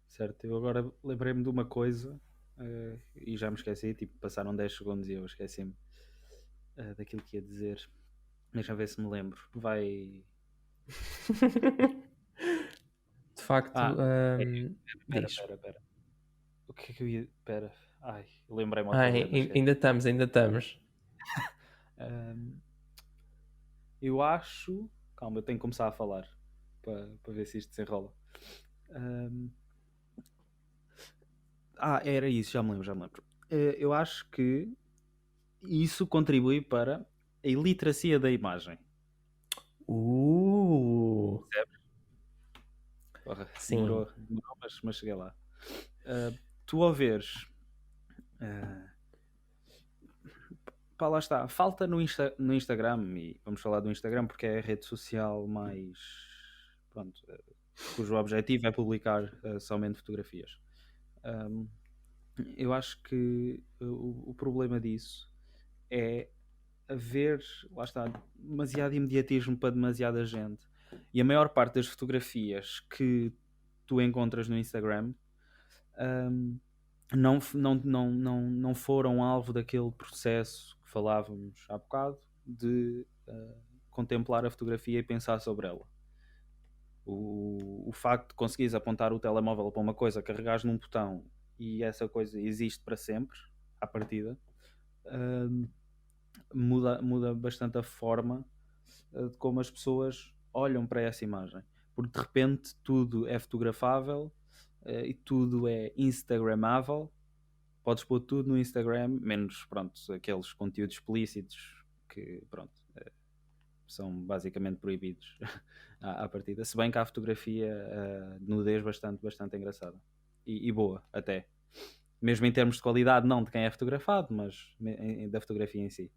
Speaker 1: Certo, eu agora lembrei-me de uma coisa e já me esqueci, tipo, passaram 10 segundos e eu esqueci-me daquilo que ia dizer. Deixa eu ver se me lembro. Vai.
Speaker 2: De facto,
Speaker 1: Ah, é, pera,
Speaker 2: diz.
Speaker 1: pera, pera. O que é que eu ia. Pera. Ai, lembrei-me outra
Speaker 2: Ai,
Speaker 1: vez, mas esqueci.
Speaker 2: ainda estamos, ainda estamos.
Speaker 1: Ahm, eu acho. Calma, eu tenho que começar a falar para ver se isto se enrola. Ahm, era isso, já me lembro, já me lembro. Eu acho que isso contribui para a iliteracia da imagem.
Speaker 2: Uh,
Speaker 1: Porra,
Speaker 2: sim.
Speaker 1: demorou, mas cheguei lá. Tu ao veres. ah, Pá, lá está. Falta no Instagram, e vamos falar do Instagram porque é a rede social mais. Pronto, cujo objetivo é publicar somente fotografias. Um, eu acho que o problema disso é haver, lá está, demasiado imediatismo para demasiada gente. E a maior parte das fotografias que tu encontras no Instagram um, não foram alvo daquele processo que falávamos há bocado de contemplar a fotografia e pensar sobre ela. O facto de conseguires apontar o telemóvel para uma coisa, carregares num botão e essa coisa existe para sempre, à partida, muda bastante a forma de como as pessoas olham para essa imagem. Porque de repente tudo é fotografável e tudo é instagramável. Podes pôr tudo no Instagram, menos, pronto, aqueles conteúdos explícitos que, pronto, são basicamente proibidos à partida. Se bem que há fotografia de nudez bastante engraçada. E boa, até. Mesmo em termos de qualidade, não de quem é fotografado, mas da fotografia em si.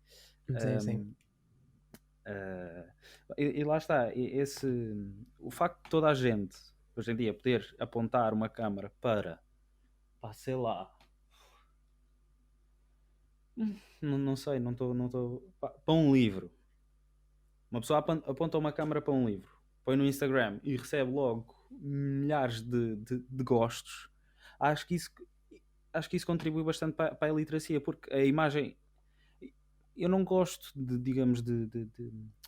Speaker 2: Sim, sim.
Speaker 1: E lá está, o facto de toda a gente hoje em dia poder apontar uma câmara para, pá, sei lá, não sei, não estou, para um livro. Uma pessoa aponta uma câmara para um livro, põe no Instagram e recebe logo milhares de gostos. Acho que isso, acho que isso contribui bastante para a iliteracia, porque a imagem, eu não gosto de, digamos, de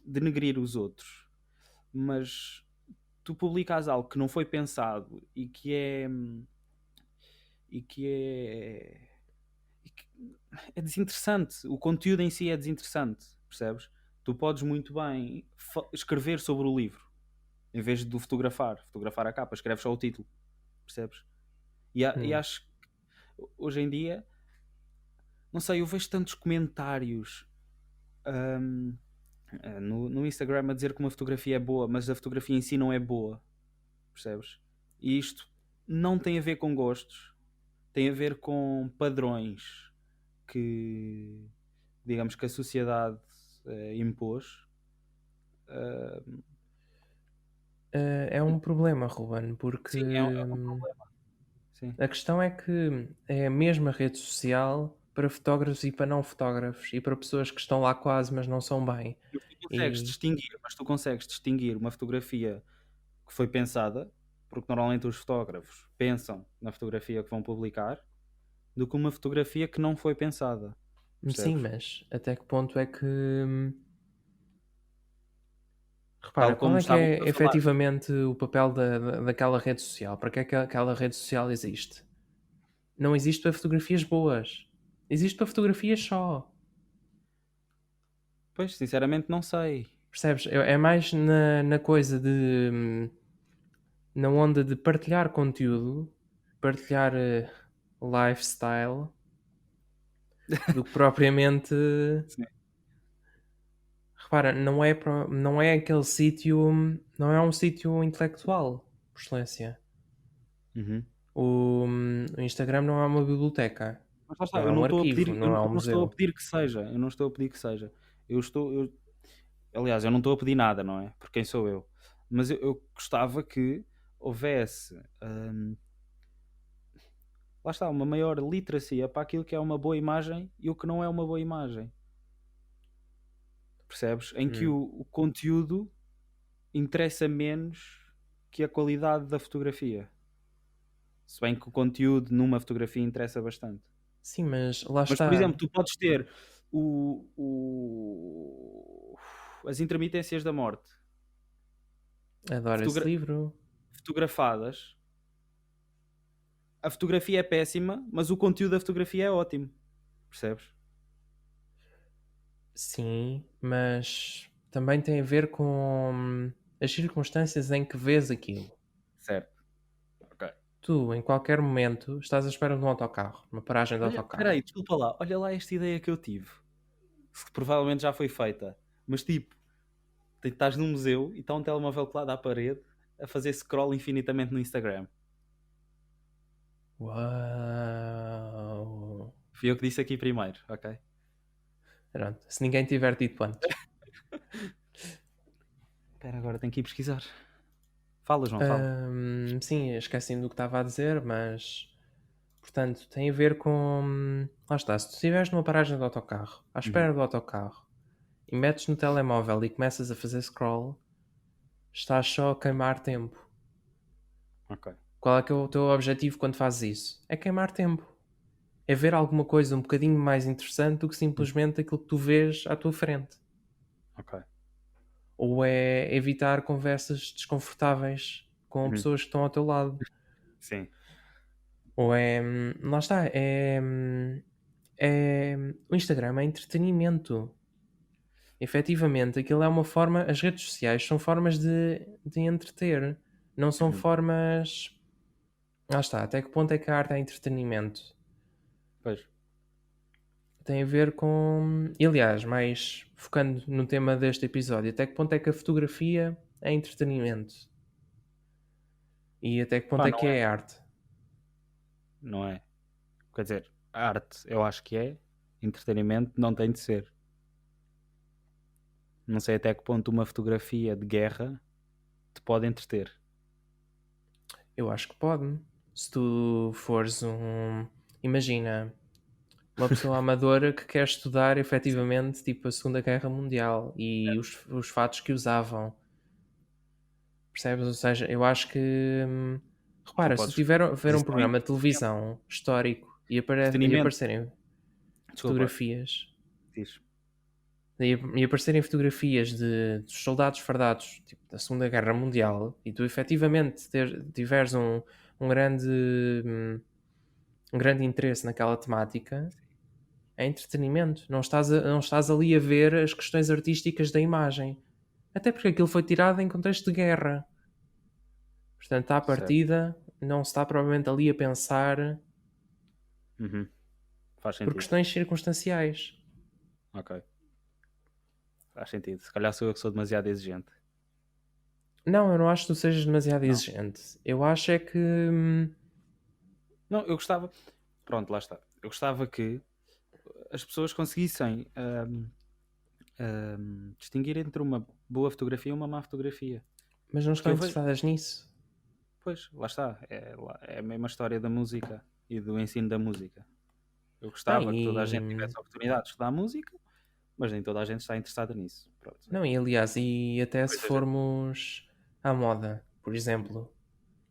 Speaker 1: denegrir os outros, mas tu publicas algo que não foi pensado e que é desinteressante. O conteúdo em si é desinteressante, percebes? Tu podes muito bem escrever sobre o livro em vez de o fotografar a capa, escreves só o título, percebes? E acho que hoje em dia, não sei, eu vejo tantos comentários hum, no Instagram a dizer que uma fotografia é boa, mas a fotografia em si não é boa, percebes? E isto não tem a ver com gostos, tem a ver com padrões que, digamos, que a sociedade impôs.
Speaker 2: É um problema, Ruben, porque
Speaker 1: Sim, é um problema. Sim.
Speaker 2: a questão é que é a mesma rede social para fotógrafos e para não fotógrafos e para pessoas que estão lá quase, mas não são bem. E
Speaker 1: Mas tu consegues distinguir uma fotografia que foi pensada, porque normalmente os fotógrafos pensam na fotografia que vão publicar, do que uma fotografia que não foi pensada.
Speaker 2: sim,
Speaker 1: Percebes?
Speaker 2: mas até que ponto é que. Repara,
Speaker 1: Tal
Speaker 2: qual
Speaker 1: como
Speaker 2: é que
Speaker 1: estávamos
Speaker 2: é
Speaker 1: a falar.
Speaker 2: efetivamente o papel daquela rede social? Para que é que aquela rede social existe? Não existe para fotografias boas. Existe para fotografias só.
Speaker 1: Pois, sinceramente, não sei.
Speaker 2: Percebes? É mais na coisa de. Na onda de partilhar conteúdo, partilhar lifestyle, do que propriamente.
Speaker 1: Sim.
Speaker 2: Repara, não é aquele sítio. Não é um sítio intelectual, por excelência.
Speaker 1: Uhum.
Speaker 2: O Instagram não é uma biblioteca.
Speaker 1: Mas lá está,
Speaker 2: Não é
Speaker 1: eu
Speaker 2: um
Speaker 1: não estou a
Speaker 2: arquivo,
Speaker 1: pedir, eu
Speaker 2: não é um
Speaker 1: não estou a
Speaker 2: museu.
Speaker 1: pedir que seja. Eu não estou a pedir que seja. Aliás, eu não estou a pedir nada, não é? Porque quem sou eu? Mas eu gostava que houvesse, lá está, uma maior literacia para aquilo que é uma boa imagem e o que não é uma boa imagem. Percebes? Em que
Speaker 2: Hum.
Speaker 1: o conteúdo interessa menos que a qualidade da fotografia. Se bem que o conteúdo numa fotografia interessa bastante.
Speaker 2: Sim, mas lá
Speaker 1: Mas, por
Speaker 2: está.
Speaker 1: exemplo, tu podes ter as intermitências da morte
Speaker 2: Adoro esse livro.
Speaker 1: fotografadas. A fotografia é péssima, mas o conteúdo da fotografia é ótimo. Percebes?
Speaker 2: Sim, mas também tem a ver com as circunstâncias em que vês aquilo.
Speaker 1: Certo. Ok.
Speaker 2: Tu, em qualquer momento, estás à espera de um autocarro, uma paragem de
Speaker 1: Olha,
Speaker 2: autocarro.
Speaker 1: peraí, desculpa lá. Olha lá esta ideia que eu tive. Que provavelmente já foi feita. Mas tipo, estás num museu e está um telemóvel colado à parede a fazer scroll infinitamente no Instagram.
Speaker 2: Uau!
Speaker 1: Fui eu que disse aqui primeiro, ok?
Speaker 2: Pronto, se ninguém tiver dito antes.
Speaker 1: Espera, agora tenho que ir pesquisar. Fala, João, fala.
Speaker 2: Sim, esqueci-me do que estava a dizer, mas portanto tem a ver com. Lá está, se tu estiveres numa paragem de autocarro, à
Speaker 1: Uhum.
Speaker 2: espera do autocarro, e metes no telemóvel e começas a fazer scroll, estás só a queimar tempo.
Speaker 1: Ok.
Speaker 2: Qual é que é o teu objetivo quando fazes isso? É queimar tempo. É ver alguma coisa um bocadinho mais interessante do que simplesmente aquilo que tu vês à tua frente.
Speaker 1: Ok.
Speaker 2: Ou é evitar conversas desconfortáveis com
Speaker 1: Uhum.
Speaker 2: pessoas que estão ao teu lado.
Speaker 1: Sim.
Speaker 2: Ou é. Lá está. O Instagram é entretenimento. Efetivamente, aquilo é uma forma. As redes sociais são formas de entreter. Não são
Speaker 1: Uhum.
Speaker 2: formas. Lá está. Até que ponto é que a arte é entretenimento?
Speaker 1: Pois.
Speaker 2: Tem a ver com. E, aliás, mais focando no tema deste episódio, até que ponto é que a fotografia é entretenimento? E até que ponto
Speaker 1: Pá,
Speaker 2: é
Speaker 1: não
Speaker 2: que
Speaker 1: é.
Speaker 2: é arte?
Speaker 1: Não é. Quer dizer, a arte eu acho que é. Entretenimento não tem de ser. Não sei até que ponto uma fotografia de guerra te pode entreter.
Speaker 2: Eu acho que pode. Se tu fores Imagina, uma pessoa amadora que quer estudar efetivamente tipo a Segunda Guerra Mundial e os fatos que usavam. Percebes? Ou seja, eu acho que.
Speaker 1: Tu
Speaker 2: Repara, se tu
Speaker 1: podes.
Speaker 2: tiver
Speaker 1: Mas
Speaker 2: ver um
Speaker 1: isso não é
Speaker 2: programa de televisão histórico e, e
Speaker 1: entretenimento.
Speaker 2: aparecerem
Speaker 1: Desculpa,
Speaker 2: fotografias
Speaker 1: diz.
Speaker 2: e aparecerem fotografias dos soldados fardados tipo, da Segunda Guerra Mundial e tu efetivamente tiveres um grande um grande interesse naquela temática, é entretenimento. Não estás ali a ver as questões artísticas da imagem. Até porque aquilo foi tirado em contexto de guerra. Portanto, à
Speaker 1: Certo.
Speaker 2: partida, não se está provavelmente ali a pensar
Speaker 1: Uhum. Faz
Speaker 2: por
Speaker 1: sentido.
Speaker 2: questões circunstanciais.
Speaker 1: Ok. Faz sentido. Se calhar sou eu que sou demasiado exigente.
Speaker 2: Não, eu não acho que tu sejas demasiado
Speaker 1: Não.
Speaker 2: exigente. Eu acho é que.
Speaker 1: Não, eu gostava. Pronto, lá está. Eu gostava que as pessoas conseguissem distinguir entre uma boa fotografia e uma má fotografia.
Speaker 2: Mas não
Speaker 1: Porque
Speaker 2: estão
Speaker 1: eu vejo.
Speaker 2: interessadas nisso.
Speaker 1: Pois, lá está. É a mesma história da música e do ensino da música. Eu
Speaker 2: Não,
Speaker 1: gostava que toda a gente tivesse a oportunidade de estudar música, mas nem toda a gente está interessada nisso. Pronto.
Speaker 2: não, e aliás, e até se
Speaker 1: Coisas.
Speaker 2: formos à moda, por exemplo,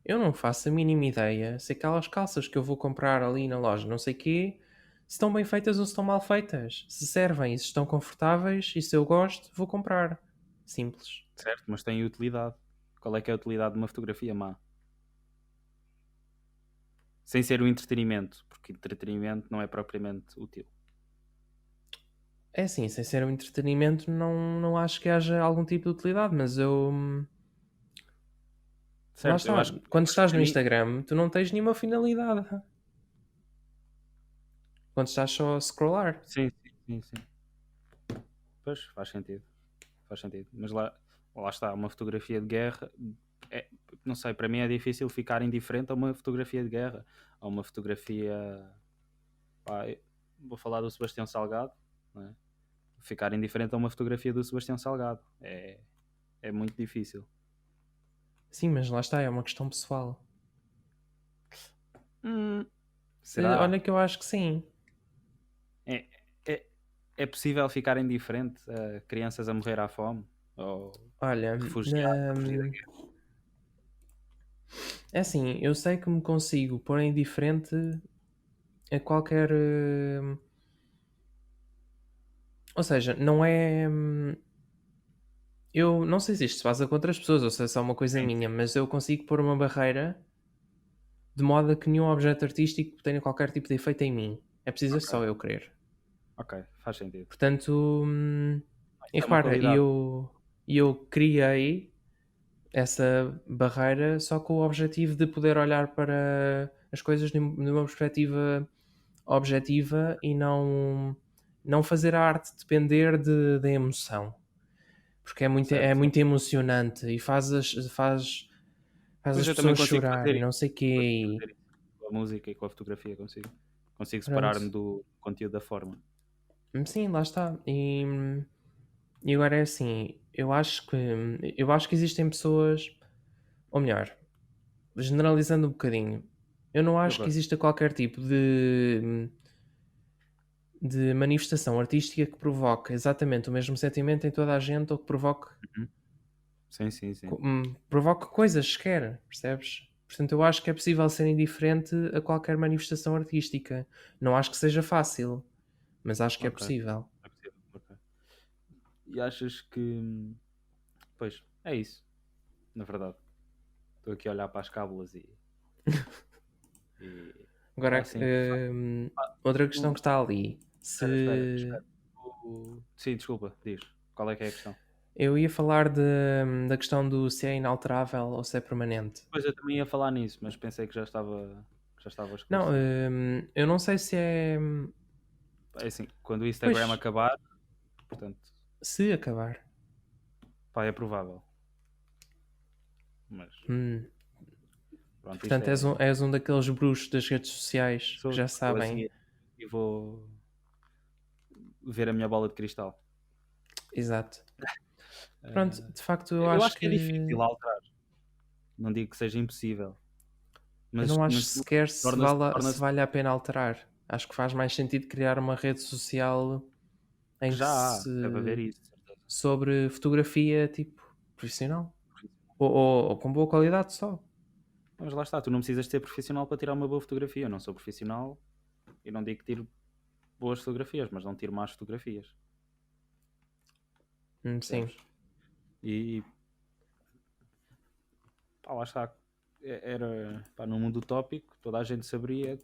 Speaker 2: eu não faço a mínima ideia se aquelas calças que eu vou comprar ali na loja, não sei quê, se estão bem feitas ou se estão mal feitas. Se servem e se estão confortáveis e se eu gosto, vou comprar. Simples.
Speaker 1: Certo, mas tem utilidade. Qual é que é a utilidade de uma fotografia má? Sem ser o entretenimento, porque entretenimento não é propriamente útil.
Speaker 2: É assim, sem ser um entretenimento, não acho que haja algum tipo de utilidade, mas eu. Lá
Speaker 1: Certo, eu
Speaker 2: está,
Speaker 1: acho que
Speaker 2: quando estás no
Speaker 1: para mim.
Speaker 2: Instagram, tu não tens nenhuma finalidade. Quando estás só a scrollar.
Speaker 1: Sim, sim, sim, sim. Pois, faz sentido. Faz sentido. Mas lá está, uma fotografia de guerra. É, não sei, para mim é difícil ficar indiferente a uma fotografia de guerra. A uma fotografia. Pá, vou falar do Sebastião Salgado, não é? Ficar indiferente a uma fotografia do Sebastião Salgado. É muito difícil.
Speaker 2: Sim, mas lá está, é uma questão pessoal.
Speaker 1: Será?
Speaker 2: Olha que eu acho que sim.
Speaker 1: É, é, é possível ficar indiferente a crianças a morrer à fome? Ou
Speaker 2: Olha,
Speaker 1: refugiados a fugir da guerra?
Speaker 2: é assim, eu sei que me consigo pôr indiferente a qualquer. Ou seja, não é. Eu não sei se isto se passa com outras pessoas ou se é só uma coisa
Speaker 1: Sim,
Speaker 2: minha,
Speaker 1: sim.
Speaker 2: mas eu consigo pôr uma barreira de modo a que nenhum objeto artístico tenha qualquer tipo de efeito em mim. É preciso
Speaker 1: Ok,
Speaker 2: só eu querer.
Speaker 1: ok, faz sentido.
Speaker 2: Portanto, e
Speaker 1: Isso é uma
Speaker 2: repara,
Speaker 1: qualidade.
Speaker 2: eu criei essa barreira só com o objetivo de poder olhar para as coisas numa perspectiva objetiva e não fazer a arte depender da emoção. Porque é
Speaker 1: Certo,
Speaker 2: muito
Speaker 1: certo.
Speaker 2: emocionante e faz
Speaker 1: Pois
Speaker 2: as
Speaker 1: eu também
Speaker 2: pessoas
Speaker 1: consigo
Speaker 2: chorar
Speaker 1: fazer
Speaker 2: e
Speaker 1: isso.
Speaker 2: não sei o
Speaker 1: Consigo
Speaker 2: quê.
Speaker 1: fazer isso com a música e com a fotografia, consigo
Speaker 2: Pronto.
Speaker 1: separar-me do conteúdo da forma.
Speaker 2: Sim, lá está. E agora é assim, eu acho que existem pessoas, ou melhor, generalizando um bocadinho, eu não
Speaker 1: Eu
Speaker 2: acho que
Speaker 1: gosto.
Speaker 2: exista qualquer tipo de manifestação artística que provoque exatamente o mesmo sentimento em toda a gente ou que
Speaker 1: Uhum. Sim, sim, sim.
Speaker 2: provoque coisas sequer, percebes? Portanto, eu acho que é possível ser indiferente a qualquer manifestação artística. Não acho que seja fácil, mas acho que é
Speaker 1: Ok.
Speaker 2: possível.
Speaker 1: É possível, ok. E achas que. Pois, é isso, na verdade. Estou aqui a olhar para as cábulas e.
Speaker 2: Agora,
Speaker 1: Sim.
Speaker 2: outra questão
Speaker 1: O-
Speaker 2: que está ali.
Speaker 1: Espera,
Speaker 2: Se
Speaker 1: espera. Sim, desculpa, diz. Qual é que é a questão?
Speaker 2: eu ia falar da questão do se é inalterável ou se é permanente.
Speaker 1: Pois eu também ia falar nisso, mas pensei que já estava
Speaker 2: Não,
Speaker 1: esclarecido.
Speaker 2: eu não sei se é.
Speaker 1: É assim, quando o Instagram
Speaker 2: Pois,
Speaker 1: acabar, portanto,
Speaker 2: se acabar.
Speaker 1: pá, é provável. Mas
Speaker 2: Hum,
Speaker 1: pronto, isto
Speaker 2: Portanto, és um daqueles bruxos das redes sociais que já
Speaker 1: sou
Speaker 2: sabem.
Speaker 1: assim e vou ver a minha bola de cristal.
Speaker 2: Exato. Pronto,
Speaker 1: Ah,
Speaker 2: de facto eu
Speaker 1: eu
Speaker 2: acho
Speaker 1: acho que é
Speaker 2: que
Speaker 1: difícil alterar. Não digo que seja impossível,
Speaker 2: eu não acho
Speaker 1: mas
Speaker 2: sequer se
Speaker 1: torna-se
Speaker 2: vale a pena alterar. Acho que faz mais sentido criar uma rede social
Speaker 1: que
Speaker 2: em que
Speaker 1: já há, deve haver isso, de certeza.
Speaker 2: sobre fotografia tipo profissional ou com boa qualidade só.
Speaker 1: Mas lá está, tu não precisas ser profissional para tirar uma boa fotografia. Eu não sou profissional e não digo que tiro boas fotografias, mas não tiro más fotografias.
Speaker 2: Sim.
Speaker 1: Percebes? E pá, lá está. Era pá, no mundo utópico, toda a gente saberia.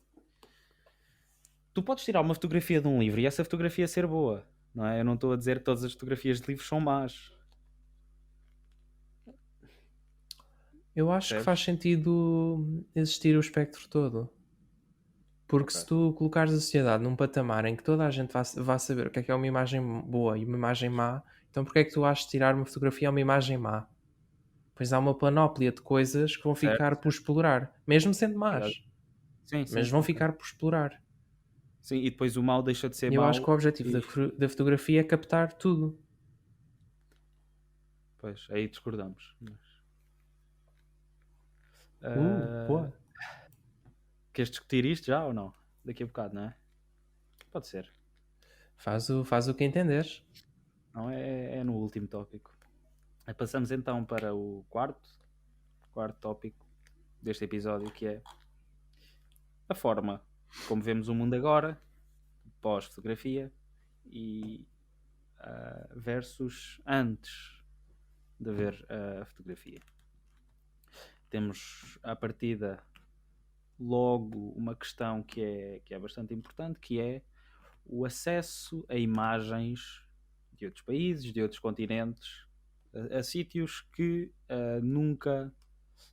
Speaker 1: Tu podes tirar uma fotografia de um livro e essa fotografia ser boa, não é? Eu não estou a dizer que todas as fotografias de livros são más,
Speaker 2: Eu acho que faz
Speaker 1: percebes?
Speaker 2: sentido existir o espectro todo. Porque
Speaker 1: Ok.
Speaker 2: se tu colocares a sociedade num patamar em que toda a gente vá saber o que é uma imagem boa e uma imagem má, então porque é que tu achas de tirar uma fotografia a uma imagem má? Pois há uma panóplia de coisas que vão
Speaker 1: Certo,
Speaker 2: ficar por
Speaker 1: certo.
Speaker 2: explorar, mesmo sendo
Speaker 1: Exato.
Speaker 2: más,
Speaker 1: Sim,
Speaker 2: mas
Speaker 1: sim,
Speaker 2: vão
Speaker 1: ok.
Speaker 2: ficar por explorar.
Speaker 1: Sim, e depois o mal deixa de ser
Speaker 2: E eu acho que
Speaker 1: mau
Speaker 2: o objetivo
Speaker 1: e
Speaker 2: da fotografia é captar tudo.
Speaker 1: pois aí discordamos. Ah,
Speaker 2: Boa.
Speaker 1: queres discutir isto já ou não? Daqui a bocado, não é? Pode ser.
Speaker 2: Faz o que entenderes.
Speaker 1: Não é no último tópico. Passamos então para o quarto tópico deste episódio, que é a forma como vemos o mundo agora, pós-fotografia, e versus antes de ver a fotografia. Temos à partida logo uma questão que é bastante importante, que é o acesso a imagens de outros países, de outros continentes, a sítios que nunca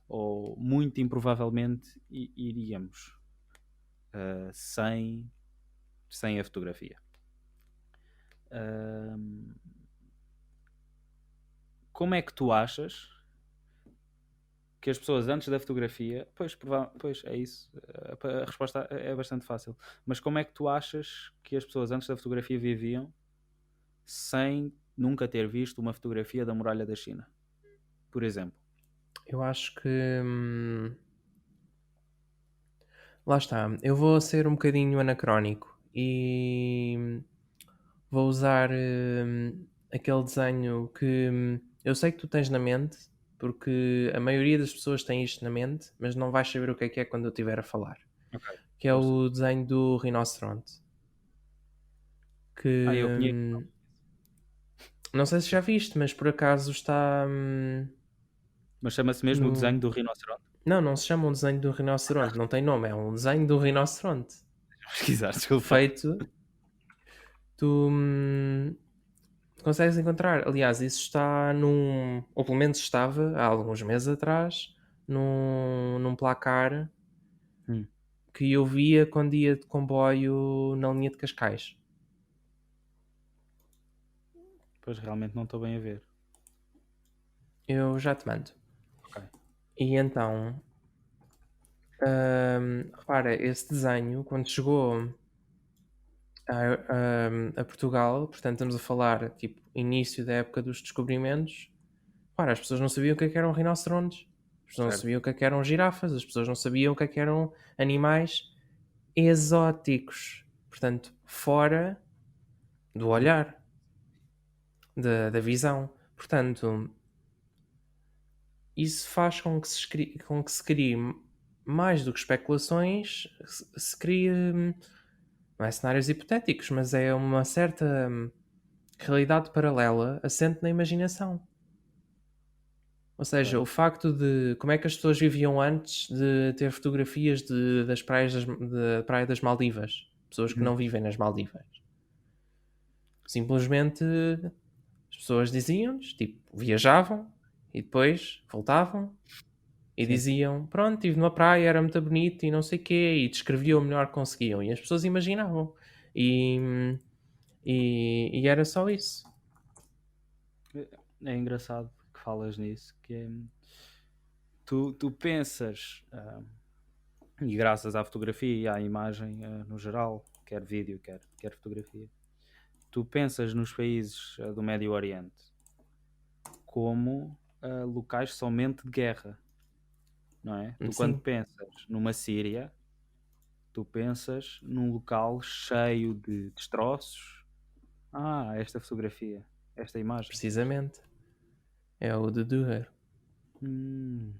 Speaker 1: ou muito improvavelmente iríamos sem a fotografia. Como é que tu achas que as pessoas antes da fotografia, pois é isso, a resposta é bastante fácil, mas como é que tu achas que as pessoas antes da fotografia viviam sem nunca ter visto uma fotografia da muralha da China, por exemplo?
Speaker 2: Eu acho que. Lá está. Eu vou ser um bocadinho anacrónico e vou usar aquele desenho que eu sei que tu tens na mente, porque a maioria das pessoas tem isto na mente, mas não vais saber o que é quando eu estiver a falar.
Speaker 1: Ok,
Speaker 2: Que é
Speaker 1: força.
Speaker 2: o desenho do rinoceronte.
Speaker 1: Eu
Speaker 2: Que
Speaker 1: conheço,
Speaker 2: não sei se já viste, mas por acaso está
Speaker 1: mas chama-se mesmo o
Speaker 2: no.
Speaker 1: desenho do rinoceronte.
Speaker 2: Não, não se chama um desenho do rinoceronte, não tem nome, é um desenho do rinoceronte.
Speaker 1: Vou pesquisar, desculpa.
Speaker 2: Feito. Tu consegues encontrar. Aliás, isso está ou pelo menos estava há alguns meses atrás, num placar
Speaker 1: Hum,
Speaker 2: que eu via quando ia de comboio na linha de Cascais.
Speaker 1: Pois realmente não estou bem a ver.
Speaker 2: Eu já te mando.
Speaker 1: Ok.
Speaker 2: E então, repara, esse desenho, quando chegou a Portugal, portanto estamos a falar tipo início da época dos descobrimentos, repara, as pessoas não sabiam o que eram rinocerontes, as pessoas não
Speaker 1: Certo.
Speaker 2: sabiam o que eram girafas, as pessoas não sabiam o que eram animais exóticos, portanto, fora do olhar, da visão. Portanto, isso faz com que se crie mais do que especulações, se crie, não é cenários hipotéticos, mas é uma certa realidade paralela assente na imaginação. Ou seja,
Speaker 1: Ok.
Speaker 2: o facto de como é que as pessoas viviam antes de ter fotografias das praias da Praia das Maldivas. Pessoas que
Speaker 1: Uhum.
Speaker 2: não vivem nas Maldivas. Simplesmente as pessoas diziam-nos, tipo, viajavam e depois voltavam e
Speaker 1: Sim.
Speaker 2: diziam, pronto, estive numa praia, era muito bonito e não sei o quê, e descreviam o melhor que conseguiam. E as pessoas imaginavam. E era só isso.
Speaker 1: É engraçado que falas nisso, que é, tu pensas, e graças à fotografia e à imagem no geral, quer vídeo, quer fotografia, tu pensas nos países do Médio Oriente como locais somente de guerra, não é? Tu quando
Speaker 2: Sim,
Speaker 1: pensas numa Síria, tu pensas num local cheio de destroços. Esta fotografia, esta imagem.
Speaker 2: precisamente. É o de Duher.
Speaker 1: Hum,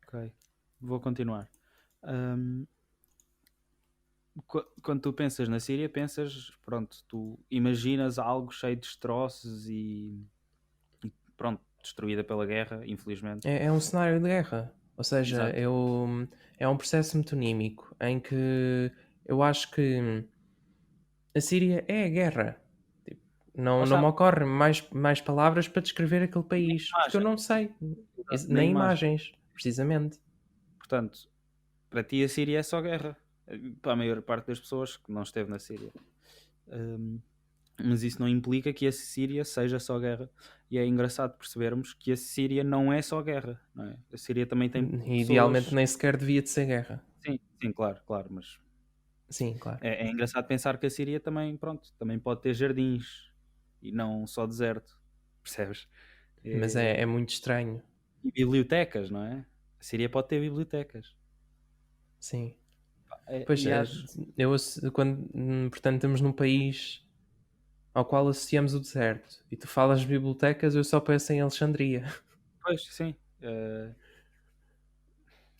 Speaker 1: ok, vou continuar. Hum, quando tu pensas na Síria, pensas, pronto, tu imaginas algo cheio de destroços e pronto, destruída pela guerra, infelizmente.
Speaker 2: É um cenário de guerra. Ou seja,
Speaker 1: Exato.
Speaker 2: é um processo metonímico em que eu acho que a Síria é a guerra. Tipo,
Speaker 1: Lá
Speaker 2: não me
Speaker 1: está,
Speaker 2: ocorrem mais palavras para descrever aquele país, porque eu
Speaker 1: imagem,
Speaker 2: não sei.
Speaker 1: exato, nem
Speaker 2: Nem
Speaker 1: imagem.
Speaker 2: imagens, precisamente.
Speaker 1: Portanto, para ti a Síria é só guerra. Para a maior parte das pessoas que não esteve na Síria. Hum, mas isso não implica que a Síria seja só guerra. E é engraçado percebermos que a Síria não é só guerra, não é? A Síria também tem
Speaker 2: E idealmente
Speaker 1: pessoas.
Speaker 2: nem sequer devia de ser guerra.
Speaker 1: Sim, sim, claro, claro, mas
Speaker 2: Sim, claro.
Speaker 1: é engraçado pensar que a Síria também, pronto, também pode ter jardins e não só deserto, percebes?
Speaker 2: Mas
Speaker 1: É,
Speaker 2: é muito estranho.
Speaker 1: e bibliotecas, não é? A Síria pode ter bibliotecas.
Speaker 2: Sim. Pois
Speaker 1: E
Speaker 2: é,
Speaker 1: acho,
Speaker 2: quando, portanto, estamos num país ao qual associamos o deserto e tu falas de bibliotecas, eu só penso em Alexandria.
Speaker 1: pois, sim,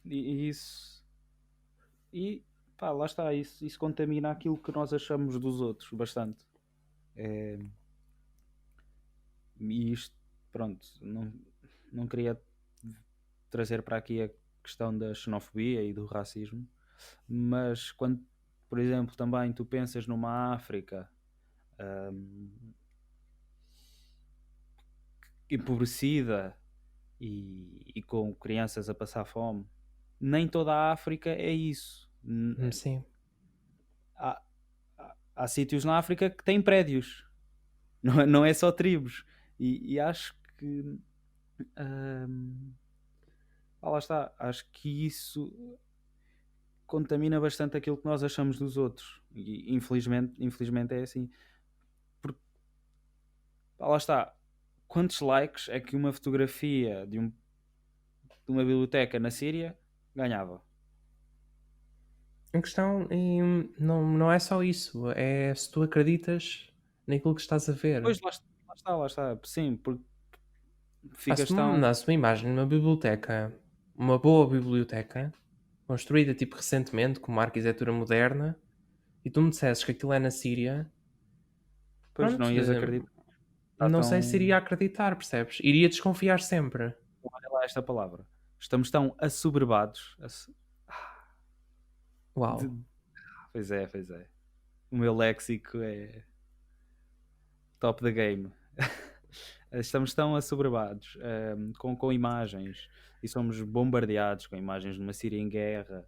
Speaker 1: e isso, e pá, lá está, isso contamina aquilo que nós achamos dos outros bastante. É, e isto, pronto, não queria trazer para aqui a questão da xenofobia e do racismo, mas quando, por exemplo, também tu pensas numa África hum, empobrecida e com crianças a passar fome, nem toda a África é isso.
Speaker 2: Sim.
Speaker 1: Há, há sítios na África que têm prédios, não é só tribos. E acho que lá está, acho que isso contamina bastante aquilo que nós achamos dos outros. E infelizmente é assim. Porque, lá está, quantos likes é que uma fotografia de uma biblioteca na Síria ganhava?
Speaker 2: A questão não é só isso, é se tu acreditas naquilo que estás a ver.
Speaker 1: Pois lá está. Sim, porque
Speaker 2: Ah, se
Speaker 1: ficas
Speaker 2: tu me
Speaker 1: tão.
Speaker 2: mandasse uma imagem de uma biblioteca, uma boa biblioteca, construída tipo recentemente, com uma arquitetura moderna, e tu me dissesses que aquilo é na Síria,
Speaker 1: Pois não
Speaker 2: pronto,
Speaker 1: ias acreditar. Está
Speaker 2: não sei se
Speaker 1: tão.
Speaker 2: iria acreditar, percebes? Iria desconfiar sempre.
Speaker 1: Olha lá esta palavra. Estamos tão assoberbados.
Speaker 2: Uau.
Speaker 1: De- Pois é, pois é. O meu léxico é top da game. Estamos tão assoberbados com imagens e somos bombardeados com imagens de uma Síria em guerra,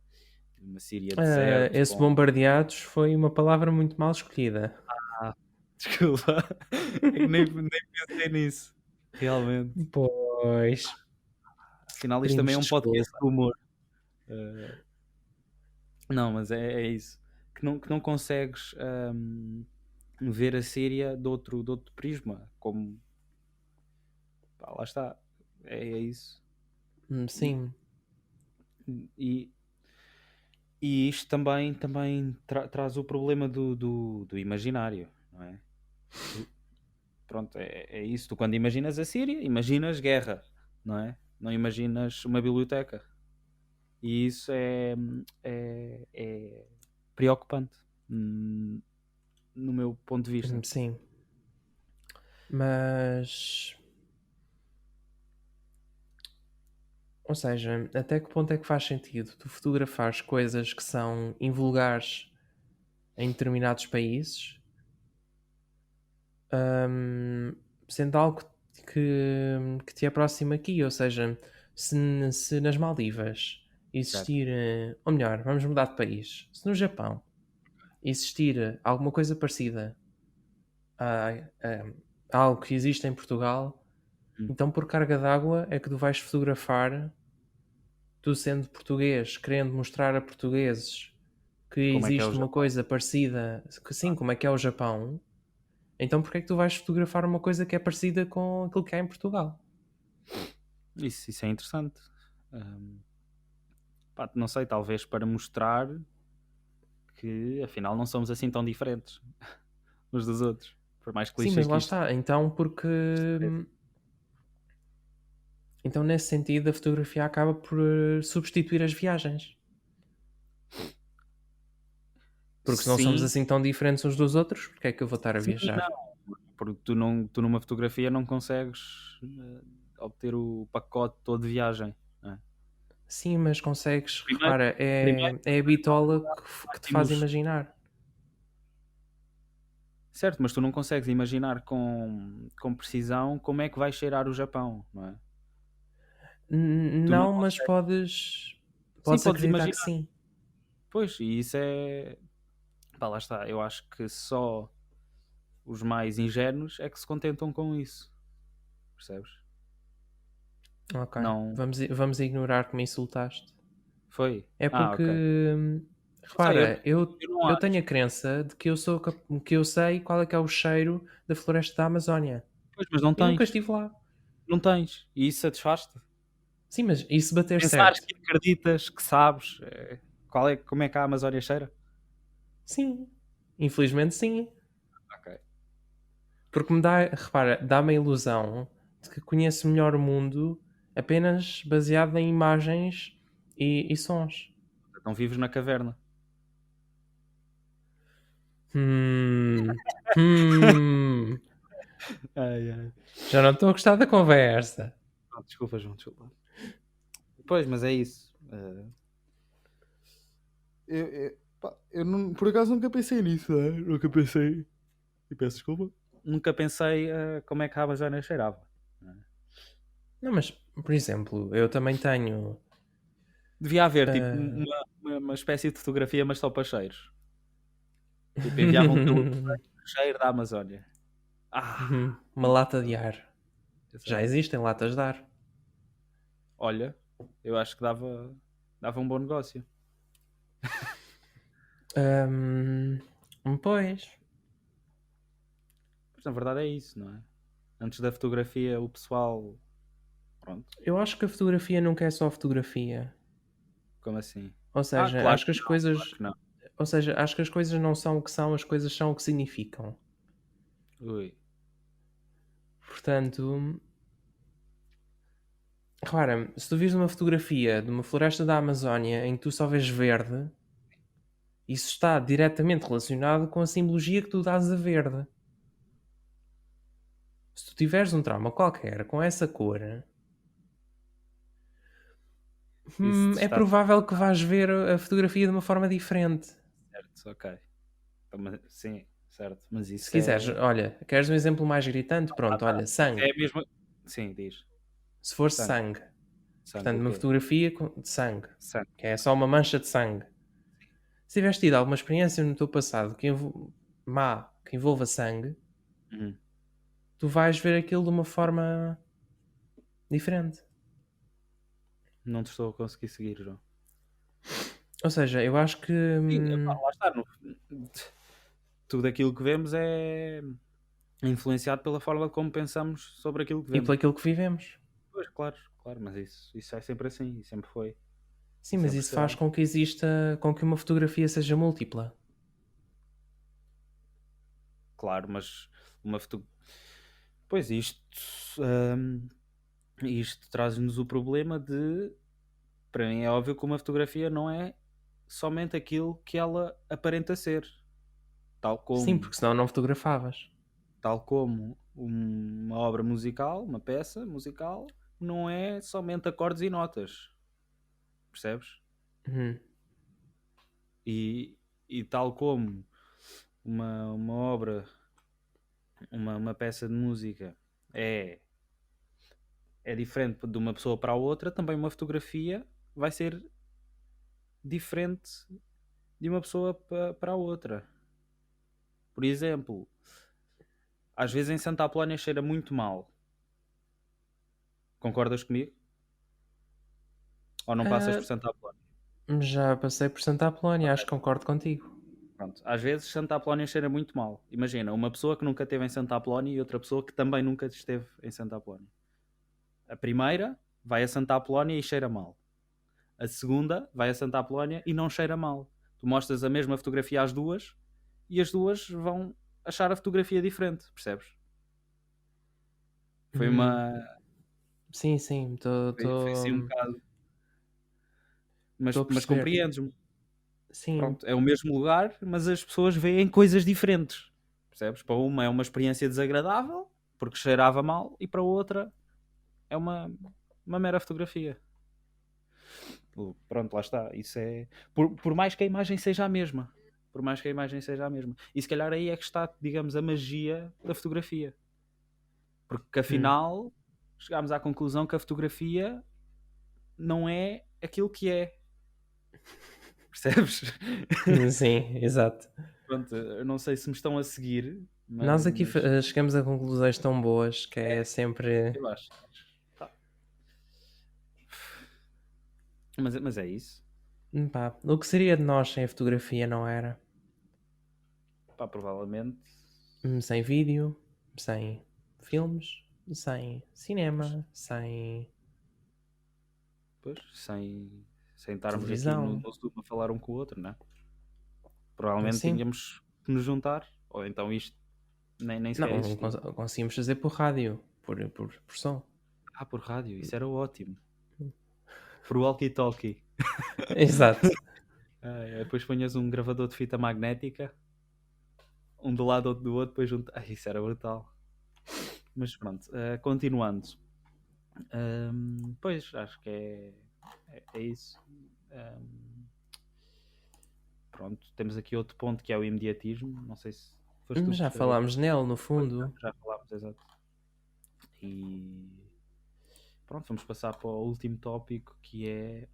Speaker 1: de uma Síria deserto.
Speaker 2: Esse bombardeados foi uma palavra muito mal escolhida.
Speaker 1: Desculpa, é que nem pensei nisso, realmente.
Speaker 2: Pois.
Speaker 1: Afinal, isto também
Speaker 2: Pedimos
Speaker 1: é um podcast
Speaker 2: desculpa.
Speaker 1: de humor. Uh, não, mas é isso. Que não consegues ver a Síria de outro prisma. Como, pá, lá está. É isso. E,
Speaker 2: Sim.
Speaker 1: e, e isto também traz o problema do imaginário, não é? Pronto, é isso. Tu quando imaginas a Síria, imaginas guerra, não é? Não imaginas uma biblioteca. E isso é preocupante, no meu ponto de vista.
Speaker 2: Sim. Mas. Ou seja, até que ponto é que faz sentido tu fotografares coisas que são invulgares em determinados países, hum, sendo algo que te aproxima aqui? Ou seja, se nas Maldivas
Speaker 1: Certo.
Speaker 2: existir, ou melhor, vamos mudar de país, se no Japão existir alguma coisa parecida a algo que existe em Portugal,
Speaker 1: Hum.
Speaker 2: então por carga d'água é que tu vais fotografar, tu sendo português, querendo mostrar a portugueses que
Speaker 1: Como é que é o
Speaker 2: existe uma
Speaker 1: Japão?
Speaker 2: coisa parecida, que sim, como é que é o Japão, então porque é que tu vais fotografar uma coisa que é parecida com aquilo que há em Portugal?
Speaker 1: Isso é interessante. Ahm, pá, não sei, talvez para mostrar que afinal não somos assim tão diferentes uns dos outros. Por mais
Speaker 2: Sim,
Speaker 1: clichê
Speaker 2: mas lá
Speaker 1: que isto
Speaker 2: está. Então, porque.
Speaker 1: seja.
Speaker 2: Então, nesse sentido, a fotografia acaba por substituir as viagens. Porque se não somos
Speaker 1: Sim,
Speaker 2: assim tão diferentes uns dos outros, porque é que eu vou estar a
Speaker 1: sim e
Speaker 2: viajar?
Speaker 1: não. Porque tu numa fotografia não consegues obter o pacote todo de viagem. Não é?
Speaker 2: Sim, mas consegues.
Speaker 1: Primeiro,
Speaker 2: Repara,
Speaker 1: primeiro
Speaker 2: é a bitola que te faz
Speaker 1: imagimos,
Speaker 2: imaginar.
Speaker 1: certo, mas tu não consegues imaginar com precisão como é que vai cheirar o Japão, não é? Tu não
Speaker 2: Não, mas
Speaker 1: consegues.
Speaker 2: podes.
Speaker 1: Sim,
Speaker 2: Podes
Speaker 1: podes
Speaker 2: acreditar que
Speaker 1: imaginar.
Speaker 2: sim.
Speaker 1: Pois, e isso é. Pá, lá está. Eu acho que só os mais ingênuos é que se contentam com isso. Percebes?
Speaker 2: Ok.
Speaker 1: Não.
Speaker 2: Vamos ignorar que me insultaste.
Speaker 1: Foi?
Speaker 2: É
Speaker 1: Ah,
Speaker 2: porque.
Speaker 1: ok. Não sei,
Speaker 2: Repara,
Speaker 1: eu não
Speaker 2: eu tenho
Speaker 1: acho.
Speaker 2: a crença de que que eu sei qual é que é o cheiro da floresta da Amazónia.
Speaker 1: Pois, mas não
Speaker 2: E nunca
Speaker 1: tens.
Speaker 2: estive lá.
Speaker 1: Não tens. E isso satisfaz-te.
Speaker 2: Sim, mas e se bater
Speaker 1: Pensares
Speaker 2: certo?
Speaker 1: que acreditas, que sabes como é que a Amazónia cheira?
Speaker 2: Sim. Infelizmente, sim.
Speaker 1: Ok.
Speaker 2: Porque me dá, repara, dá-me a ilusão de que conheço melhor o mundo apenas baseado em imagens e sons.
Speaker 1: Então vives na caverna.
Speaker 2: Hum, hum.
Speaker 1: Ai, ai.
Speaker 2: Já não estou a gostar da conversa.
Speaker 1: Desculpa, João, desculpa. Pois, mas é isso. Eu não, por acaso nunca pensei nisso, né? Nunca pensei. E peço desculpa. Nunca pensei como é que a Amazónia cheirava. Né?
Speaker 2: Não, mas, por exemplo, eu também tenho.
Speaker 1: Devia haver tipo
Speaker 2: ah,
Speaker 1: uma espécie de fotografia, mas só para cheiros. Tipo, enviavam pelo cheiro da Amazónia. Ah,
Speaker 2: uma lata de ar. Já
Speaker 1: exato.
Speaker 2: existem latas de ar.
Speaker 1: Olha, eu acho que dava um bom negócio.
Speaker 2: Hum, pois.
Speaker 1: Mas na verdade é isso, não é? Antes da fotografia, o pessoal. Pronto,
Speaker 2: Eu acho que a fotografia nunca é só fotografia.
Speaker 1: como assim?
Speaker 2: Ou
Speaker 1: Ah,
Speaker 2: seja,
Speaker 1: claro
Speaker 2: acho que
Speaker 1: que
Speaker 2: as
Speaker 1: não, claro
Speaker 2: coisas.
Speaker 1: que não.
Speaker 2: Ou seja, acho que as coisas não são o que são, as coisas são o que significam.
Speaker 1: Ui.
Speaker 2: Portanto, repara, se tu vires uma fotografia de uma floresta da Amazónia em que tu só vês verde, isso está diretamente relacionado com a simbologia que tu dás a verde. Se tu tiveres um trauma qualquer com essa cor,
Speaker 1: Isso
Speaker 2: é
Speaker 1: está
Speaker 2: provável que vais ver a fotografia de uma forma diferente.
Speaker 1: certo, ok. Então, sim, certo. Mas
Speaker 2: Se
Speaker 1: isso
Speaker 2: quiseres,
Speaker 1: é.
Speaker 2: olha, queres um exemplo mais gritante?
Speaker 1: Ah,
Speaker 2: Pronto,
Speaker 1: tá.
Speaker 2: olha,
Speaker 1: Isso é
Speaker 2: sangue.
Speaker 1: a mesma. Sim, diz.
Speaker 2: Se for
Speaker 1: Sangue.
Speaker 2: sangue,
Speaker 1: Sangue,
Speaker 2: portanto,
Speaker 1: o
Speaker 2: uma
Speaker 1: quê?
Speaker 2: fotografia de sangue,
Speaker 1: Sangue.
Speaker 2: que é só uma mancha de sangue. Se tiveres tido alguma experiência no teu passado má, que envolva sangue,
Speaker 1: Uhum.
Speaker 2: tu vais ver aquilo de uma forma diferente.
Speaker 1: Não te estou a conseguir seguir, João.
Speaker 2: Ou seja, eu acho que.
Speaker 1: Sim, epá, lá está. Tudo aquilo que vemos é influenciado pela forma como pensamos sobre aquilo que
Speaker 2: E por
Speaker 1: vemos.
Speaker 2: aquilo que vivemos.
Speaker 1: Pois, claro, claro, mas isso é sempre assim, e sempre foi,
Speaker 2: Sim,
Speaker 1: e
Speaker 2: mas
Speaker 1: sempre
Speaker 2: isso faz
Speaker 1: será.
Speaker 2: com que exista. Com que uma fotografia seja múltipla.
Speaker 1: Claro, mas uma foto... Pois hum, isto traz-nos o problema de, para mim é óbvio que uma fotografia não é somente aquilo que ela aparenta ser, tal
Speaker 2: Sim,
Speaker 1: como,
Speaker 2: porque senão não fotografavas.
Speaker 1: tal como uma obra musical, uma peça musical, não é somente acordes e notas, percebes?
Speaker 2: Uhum.
Speaker 1: E, e tal como uma obra, uma peça de música é, é diferente de uma pessoa para a outra, também uma fotografia vai ser diferente de uma pessoa para a outra. Por exemplo, às vezes em Santa Apolónia cheira muito mal. Concordas comigo? Ou não passas por
Speaker 2: Ah,
Speaker 1: Santa Apolónia?
Speaker 2: Já passei por Santa Apolónia, acho que concordo contigo.
Speaker 1: Pronto. Às vezes Santa Apolónia cheira muito mal. Imagina, uma pessoa que nunca esteve em Santa Apolónia e outra pessoa que também nunca esteve em Santa Apolónia. A primeira vai a Santa Apolónia e cheira mal. A segunda vai a Santa Apolónia e não cheira mal. Tu mostras a mesma fotografia às duas e as duas vão achar a fotografia diferente, percebes? Foi
Speaker 2: Hum,
Speaker 1: uma.
Speaker 2: sim, sim,
Speaker 1: Foi assim um
Speaker 2: estou
Speaker 1: bocado.
Speaker 2: a
Speaker 1: Mas
Speaker 2: perceber.
Speaker 1: compreendes-me.
Speaker 2: Sim,
Speaker 1: Pronto, é o mesmo lugar, mas as pessoas veem coisas diferentes. Percebes? Para uma é uma experiência desagradável, porque cheirava mal, e para outra é uma mera fotografia. Pronto, lá está. Isso é. Por mais que a imagem seja a mesma. Por mais que a imagem seja a mesma. E se calhar aí é que está, digamos, a magia da fotografia. Porque
Speaker 2: hum,
Speaker 1: afinal chegámos à conclusão que a fotografia não é aquilo que é. Percebes?
Speaker 2: sim, exato.
Speaker 1: Pronto, eu não sei se me estão a seguir,
Speaker 2: Nós aqui
Speaker 1: mas
Speaker 2: chegamos a conclusões tão boas que é
Speaker 1: é,
Speaker 2: sempre.
Speaker 1: eu acho. Tá. Mas é isso.
Speaker 2: Pá, o que seria de nós sem a fotografia, não era?
Speaker 1: Pá, provavelmente.
Speaker 2: Sem vídeo, sem filmes, sem
Speaker 1: Pois,
Speaker 2: cinema, sem
Speaker 1: pois, sem estarmos aqui
Speaker 2: televisão.
Speaker 1: no Zoom a falar um com o outro, né? Provavelmente
Speaker 2: Assim,
Speaker 1: tínhamos que nos juntar. Ou então isto nem sequer
Speaker 2: não,
Speaker 1: existia.
Speaker 2: conseguimos fazer por rádio, por som.
Speaker 1: Ah, por rádio, isso era ótimo. Por walkie-talkie.
Speaker 2: Exato.
Speaker 1: Depois ponhas um gravador de fita magnética, um do lado, outro do outro, depois junto. Isso era brutal. Mas pronto, continuando. Pois, acho que é isso. Ahm, Pronto, temos aqui outro ponto que é o imediatismo. Não sei se foste tu que
Speaker 2: Já
Speaker 1: escreveste.
Speaker 2: falámos nele, no
Speaker 1: Pois,
Speaker 2: fundo.
Speaker 1: já falámos, exato. E pronto, vamos passar para o último tópico que é.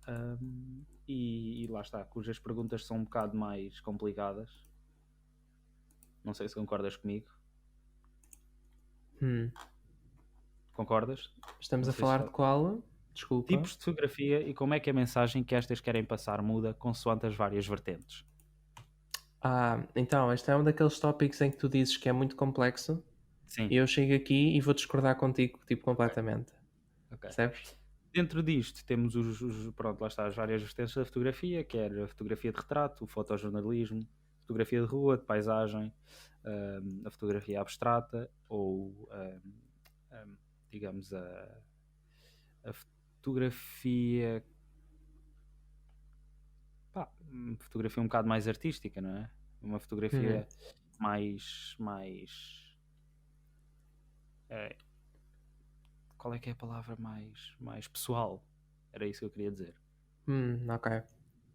Speaker 1: E lá está, cujas perguntas são um bocado mais complicadas. Não sei se concordas comigo.
Speaker 2: Hum.
Speaker 1: Concordas?
Speaker 2: Estamos
Speaker 1: Não
Speaker 2: a
Speaker 1: sei se
Speaker 2: falar
Speaker 1: já.
Speaker 2: de qual? Desculpa.
Speaker 1: Tipos de fotografia e como é que a mensagem que estas querem passar muda consoante as várias vertentes.
Speaker 2: Então, este é um daqueles tópicos em que tu dizes que é muito complexo
Speaker 1: Sim,
Speaker 2: e eu chego aqui e vou discordar contigo, tipo,
Speaker 1: ok.
Speaker 2: completamente.
Speaker 1: Ok.
Speaker 2: Percebes?
Speaker 1: Dentro disto temos pronto, lá está as várias vertentes da fotografia, que é a fotografia de retrato, o fotojornalismo, fotografia de rua, de paisagem, a fotografia abstrata ou um, digamos a fotografia, pá, fotografia um bocado mais artística, não é? Uma
Speaker 2: Uhum.
Speaker 1: fotografia mais eh, qual é que é a palavra mais pessoal? Era isso que eu queria dizer.
Speaker 2: Ok.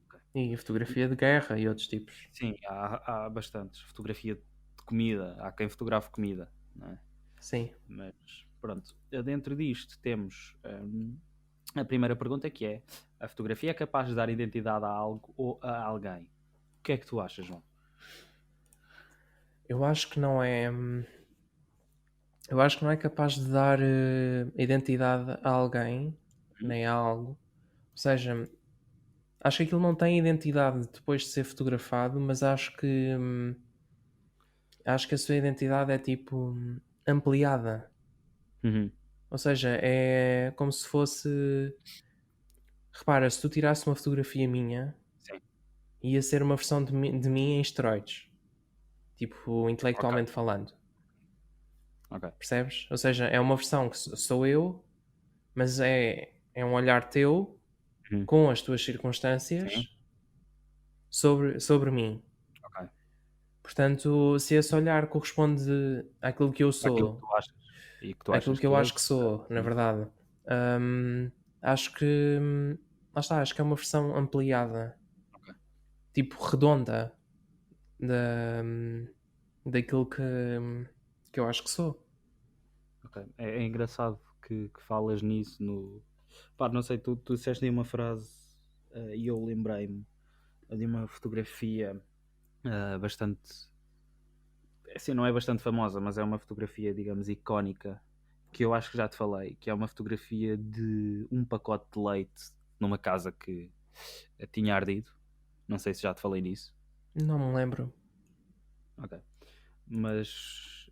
Speaker 1: Ok.
Speaker 2: E
Speaker 1: E,
Speaker 2: fotografia de guerra e outros tipos.
Speaker 1: sim, há bastantes. Fotografia de comida, há quem fotografe comida, não é?
Speaker 2: Sim.
Speaker 1: Mas pronto, dentro disto temos a primeira pergunta que é: a fotografia é capaz de dar identidade a algo ou a alguém? O que é que tu achas, João?
Speaker 2: Eu acho que não é. Eu acho que não é capaz de dar identidade a alguém,
Speaker 1: Hum?
Speaker 2: nem a algo. Ou seja, acho que aquilo não tem identidade depois de ser fotografado, mas acho que a sua identidade é tipo ampliada.
Speaker 1: Uhum.
Speaker 2: Ou seja, é como se fosse. Repara, se tu tirasse uma fotografia minha,
Speaker 1: Sim,
Speaker 2: ia ser uma versão de mim em esteroides. Tipo,
Speaker 1: ok,
Speaker 2: intelectualmente falando.
Speaker 1: ok.
Speaker 2: Percebes? Ou seja, é uma versão que sou eu, mas é um olhar teu
Speaker 1: Uhum.
Speaker 2: com as tuas
Speaker 1: Sim,
Speaker 2: circunstâncias sobre mim.
Speaker 1: ok.
Speaker 2: Portanto, se esse olhar corresponde àquilo que eu
Speaker 1: Aquilo que
Speaker 2: sou,
Speaker 1: tu achas e que tu
Speaker 2: àquilo
Speaker 1: achas
Speaker 2: que eu
Speaker 1: que és.
Speaker 2: acho que sou, na
Speaker 1: Sim,
Speaker 2: verdade, acho que lá está, acho que é uma versão ampliada,
Speaker 1: ok.
Speaker 2: tipo redonda da, daquilo que eu acho que sou.
Speaker 1: Ok. É engraçado que falas nisso no. Pá, não sei, tu disseste aí uma frase e eu lembrei-me de uma fotografia bastante. Assim, não é bastante famosa, mas é uma fotografia, digamos, icónica que eu acho que já te falei, que é uma fotografia de um pacote de leite numa casa tinha ardido. Não sei se já te falei nisso.
Speaker 2: Não me lembro.
Speaker 1: Ok. Mas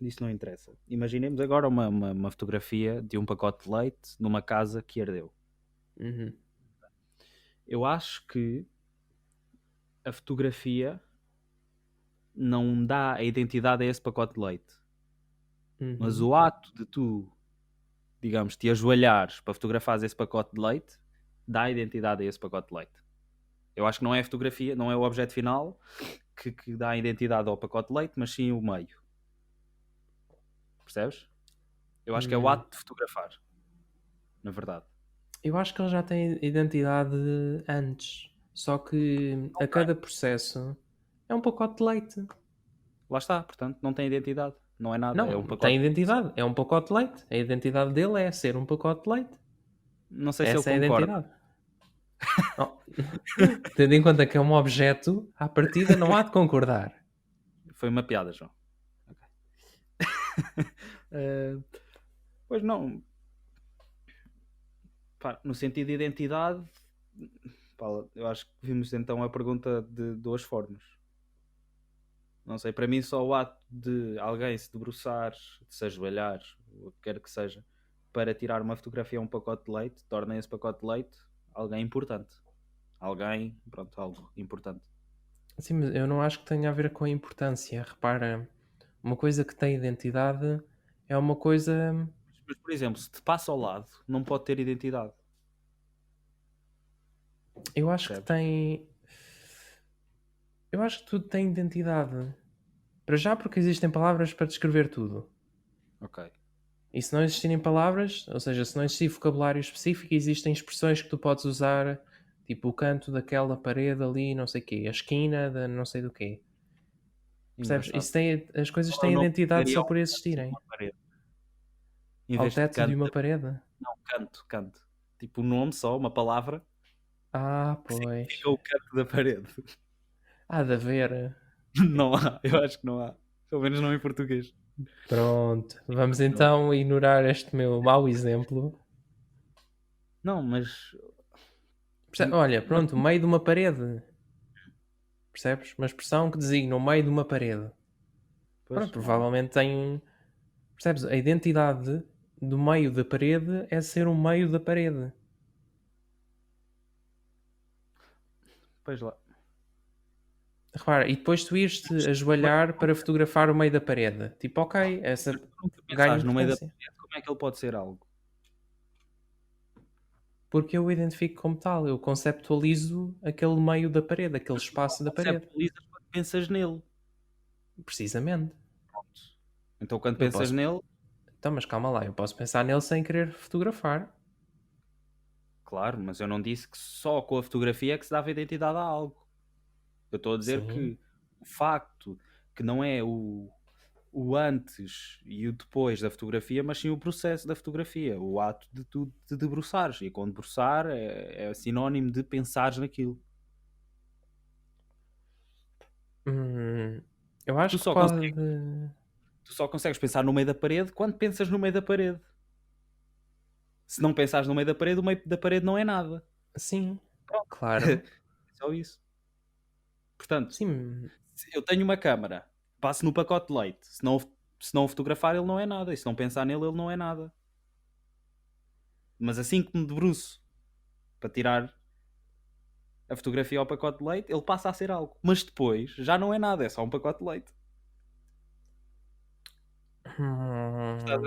Speaker 1: isso não interessa. Imaginemos agora uma fotografia de um pacote de leite numa casa que ardeu.
Speaker 2: Uhum.
Speaker 1: Eu acho que a fotografia não dá a identidade a esse pacote de leite. Mas
Speaker 2: Uhum.
Speaker 1: o ato de tu, digamos, te ajoelhares para fotografares esse pacote de leite dá a identidade a esse pacote de leite. Eu acho que não é a fotografia, não é o objeto final que dá a identidade ao pacote de leite, mas sim o meio. Percebes? Eu acho que é o ato de fotografar, na verdade.
Speaker 2: Eu acho que ele já tem identidade antes. Só que a cada processo é um pacote de leite.
Speaker 1: Lá está, portanto, não tem identidade. Não é nada, é um
Speaker 2: Não, tem
Speaker 1: pacote.
Speaker 2: identidade. É um pacote de leite. A identidade dele é ser um pacote de leite.
Speaker 1: Não sei se ele
Speaker 2: Essa é a
Speaker 1: concorda.
Speaker 2: identidade. Oh. Tendo em conta que é um objeto, à partida não há de concordar.
Speaker 1: Foi uma piada, João. Okay. Pois não. Pá, no sentido de identidade, pá, eu acho que vimos então a pergunta de duas formas. Não sei, para mim só o ato de alguém se debruçar, de se ajoelhar, o que quer que seja, para tirar uma fotografia a um pacote de leite, torna esse pacote de leite alguém importante. Alguém, pronto, algo importante.
Speaker 2: Sim, mas eu não acho que tenha a ver com a importância. Repara, uma coisa que tem identidade é uma coisa.
Speaker 1: Mas, por exemplo, se te passa ao lado, não pode ter identidade.
Speaker 2: Eu acho que
Speaker 1: Percebes?
Speaker 2: tem. Eu acho que tudo tem identidade. Para já, porque existem palavras para descrever tudo.
Speaker 1: Ok.
Speaker 2: E se não existirem palavras, ou seja, se não existir vocabulário específico, existem expressões que tu podes usar, tipo o canto daquela parede ali, não sei o quê, a esquina de não sei do quê. Percebes?
Speaker 1: Engraçado.
Speaker 2: Isso tem, as coisas
Speaker 1: Qual é o
Speaker 2: têm
Speaker 1: nome que
Speaker 2: identidade
Speaker 1: daria
Speaker 2: só
Speaker 1: ao
Speaker 2: por
Speaker 1: canto de
Speaker 2: existirem.
Speaker 1: uma parede? Em
Speaker 2: Ao
Speaker 1: vez de
Speaker 2: teto de
Speaker 1: canto,
Speaker 2: uma parede.
Speaker 1: não, canto. Tipo um nome só, uma palavra,
Speaker 2: Ah,
Speaker 1: que
Speaker 2: pois.
Speaker 1: significa o canto da parede.
Speaker 2: Há de haver.
Speaker 1: Não há, eu acho que não há. Pelo menos não em português.
Speaker 2: Pronto. Vamos
Speaker 1: Não há.
Speaker 2: então ignorar este meu mau exemplo.
Speaker 1: Não, mas.
Speaker 2: Olha,
Speaker 1: mas
Speaker 2: pronto, o meio de uma parede. Percebes? Uma expressão que designa o meio de uma parede. Pronto,
Speaker 1: pois, não há.
Speaker 2: provavelmente tem. Percebes? A identidade do meio da parede é ser o meio da parede.
Speaker 1: Pois lá.
Speaker 2: Repara, e depois tu ires-te
Speaker 1: Mas
Speaker 2: ajoelhar para fotografar o meio da parede. Tipo, ok, essa
Speaker 1: tu nunca
Speaker 2: ganha
Speaker 1: pensaste no meio da
Speaker 2: importância.
Speaker 1: parede, como é que ele pode ser algo?
Speaker 2: Porque eu o identifico como tal. Eu conceptualizo aquele meio da parede, aquele
Speaker 1: Mas tu só
Speaker 2: espaço da parede.
Speaker 1: conceptualizas quando pensas nele.
Speaker 2: Precisamente.
Speaker 1: Pronto. Então quando
Speaker 2: Eu
Speaker 1: pensas
Speaker 2: posso.
Speaker 1: nele,
Speaker 2: Então, mas calma lá, eu posso pensar nele sem querer fotografar.
Speaker 1: claro, mas eu não disse que só com a fotografia é que se dava identidade a algo. Eu estou a dizer
Speaker 2: Sim.
Speaker 1: que o facto que não é o antes e o depois da fotografia, mas sim o processo da fotografia, o ato de tu te debruçares. E com debruçar é sinónimo de pensares naquilo.
Speaker 2: Eu
Speaker 1: Tu
Speaker 2: acho que
Speaker 1: só
Speaker 2: pode.
Speaker 1: consegues, tu só consegues pensar no meio da parede quando pensas no meio da parede. Se não pensares no meio da parede, o meio da parede não é nada.
Speaker 2: Sim,
Speaker 1: Pronto.
Speaker 2: claro.
Speaker 1: É só isso. Portanto,
Speaker 2: Sim,
Speaker 1: se eu tenho uma câmara, passo no pacote de leite. Se não o fotografar, ele não é nada. E se não pensar nele, ele não é nada. Mas assim que me debruço para tirar a fotografia ao pacote de leite, ele passa a ser algo. Mas depois já não é nada, é só um pacote de leite. Estás